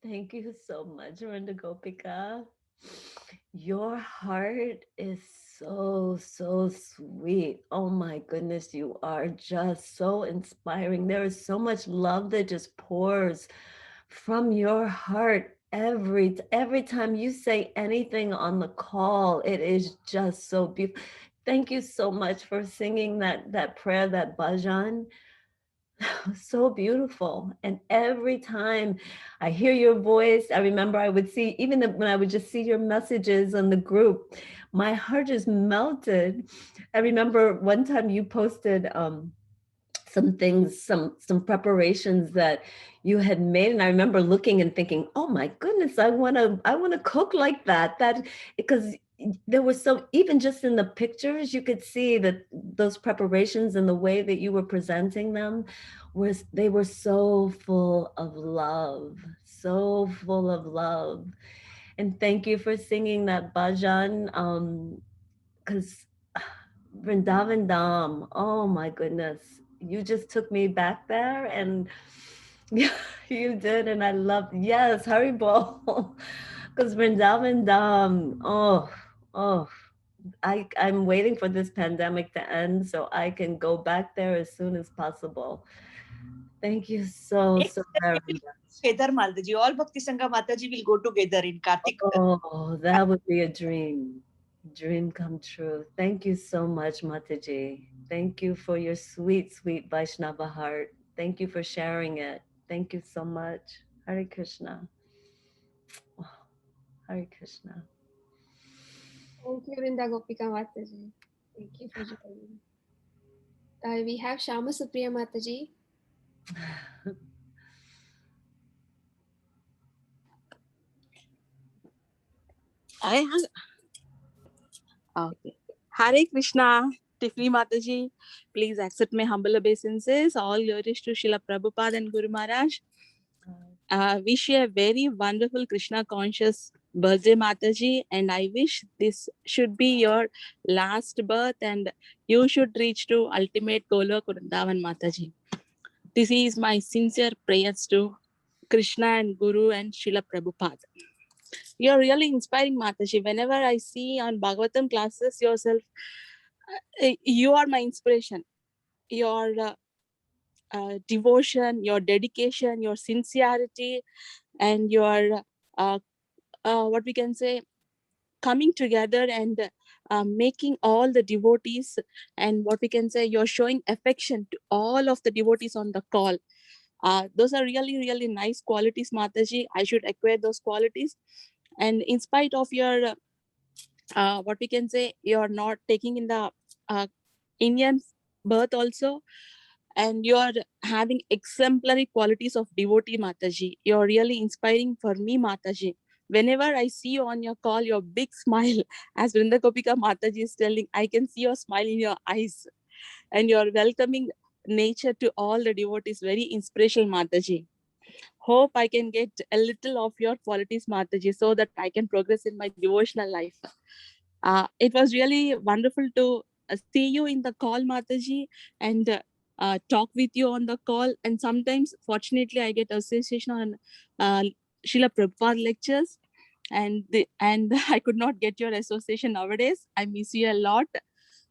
Thank you so much, Randa Gopika. Your heart is so sweet. Oh my goodness, you are just so inspiring. There is so much love that just pours from your heart every time you say anything on the call. It is just so beautiful. Thank you so much for singing that prayer, that bhajan. So beautiful. And every time I hear your voice, I remember I would see, even when I would just see your messages on the group, my heart just melted. I remember one time you posted some things, some preparations that you had made, and I remember looking and thinking, oh my goodness, I want to cook like that. That because there was so, even just in the pictures, you could see that those preparations and the way that you were presenting them they were so full of love, so full of love. And thank you for singing that bhajan, because Vrindavan Dham, oh my goodness, you just took me back there, and you did, and I loved, yes, Haribol, because Vrindavan Dham, I'm waiting for this pandemic to end so I can go back there as soon as possible. Thank you so very much. Kedar Maldaji, all Bhakti Sangha Mataji will go together in Kartik. Oh, that would be a dream come true. Thank you so much, Mataji. Thank you for your sweet Vaishnava heart. Thank you for sharing it. Thank you so much. Hare Krishna. Oh, Hare Krishna. Thank you, Vrinda Gopika Mataji. Thank you for joining. We have Shama Supriya Mataji. Okay. Hare Krishna. Tiffany Mataji, please accept my humble obeisances. All glories to Srila Prabhupada and Guru Maharaj. Wish you a very wonderful Krishna conscious birthday, Mataji, and I wish this should be your last birth and you should reach to ultimate Golok Vrindavan, Mataji. This is my sincere prayers to Krishna and Guru and Srila Prabhupada. You're really inspiring, Mataji. Whenever I see on Bhagavatam classes yourself, you are my inspiration. Your devotion, your dedication, your sincerity, and your what we can say, coming together and making all the devotees, and what we can say, you're showing affection to all of the devotees on the call. Those are really, really nice qualities, Mataji. I should acquire those qualities. And in spite of your, what we can say, you're not taking in the Indian birth also, and you're having exemplary qualities of devotee, Mataji. You're really inspiring for me, Mataji. Whenever I see you on your call, your big smile, as Vrinda Gopika Mataji is telling, I can see your smile in your eyes, and you're welcoming nature to all the devotees. Very inspirational, Mataji. Hope I can get a little of your qualities, Mataji, so that I can progress in my devotional life. It was really wonderful to see you in the call, Mataji, and talk with you on the call. And sometimes, fortunately, I get association on Srila Prabhupada lectures, and I could not get your association nowadays. I miss you a lot.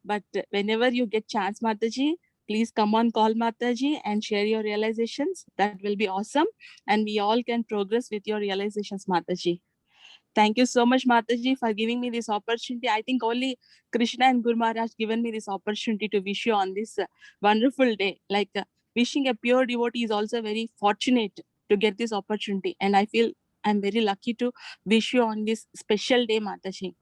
But whenever you get chance, Mataji, please come on call, Mataji, and share your realizations. That will be awesome. And we all can progress with your realizations, Mataji. Thank you so much, Mataji, for giving me this opportunity. I think only Krishna and Guru Maharaj given me this opportunity to wish you on this wonderful day. Like wishing a pure devotee is also very fortunate to get this opportunity. And I feel I'm very lucky to wish you on this special day, Mataji.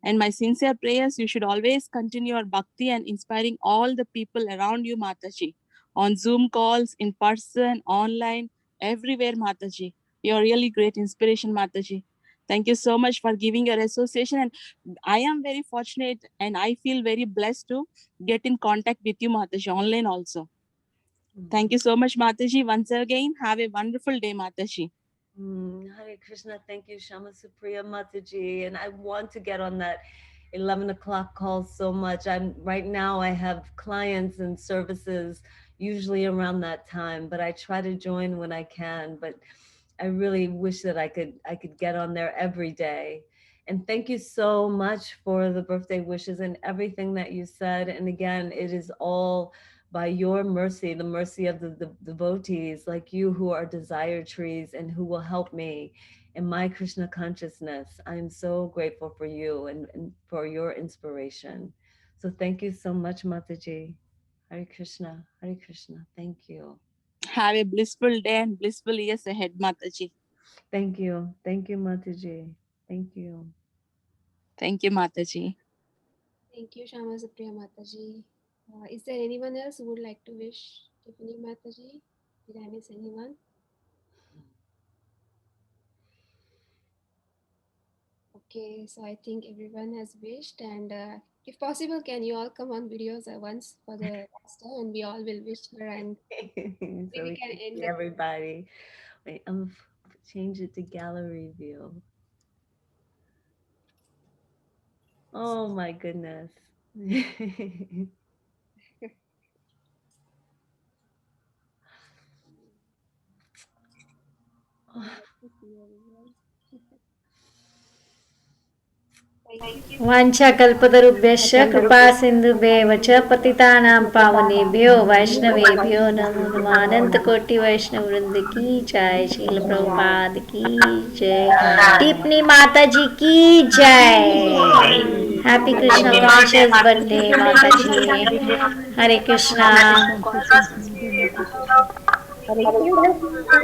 And my sincere prayers, you should always continue your bhakti and inspiring all the people around you, Mataji. On Zoom calls, in person, online, everywhere, Mataji. You're really great inspiration, Mataji. Thank you so much for giving your association. And I am very fortunate and I feel very blessed to get in contact with you, Mataji, online also. Thank you so much, Mataji. Once again, have a wonderful day, Mataji. Hare Krishna, thank you, Shama Supriya Mataji. And I want to get on that 11 o'clock call so much. Right now I have clients and services usually around that time, but I try to join when I can. But I really wish that I could get on there every day. And thank you so much for the birthday wishes and everything that you said. And again, it is all by your mercy, the mercy of the devotees like you who are desire trees and who will help me in my Krishna consciousness. I'm so grateful for you and for your inspiration. So thank you so much, Mataji. Hare Krishna, Hare Krishna. Thank you. Have a blissful day and blissful years ahead, Mataji. Thank you. Thank you, Mataji. Thank you. Thank you, Mataji. Thank you, Shama Supriya Mataji. Is there anyone else who would like to wish Tiffany Mataji? Did I miss anyone? Okay, so I think everyone has wished, and if possible, can you all come on videos at once for the last time, and we all will wish her, and so we can end everybody. Wait, I'm change it to gallery view. Oh my goodness. वाञ्छाकल्पतरुभ्यश्च कृपा सिन्धुभ्येव च पतितानां पावनेभ्यो वैष्णवेभ्यो नमो नमः अनंतकोटि वैष्णव वृंद की जय। श्रील प्रभुपाद की जय। टिप्पणी माता जी की जय। हैप्पी कृष्ण कॉन्शियस बर्थडे माता जी। हरे कृष्णा। Hare Krishna.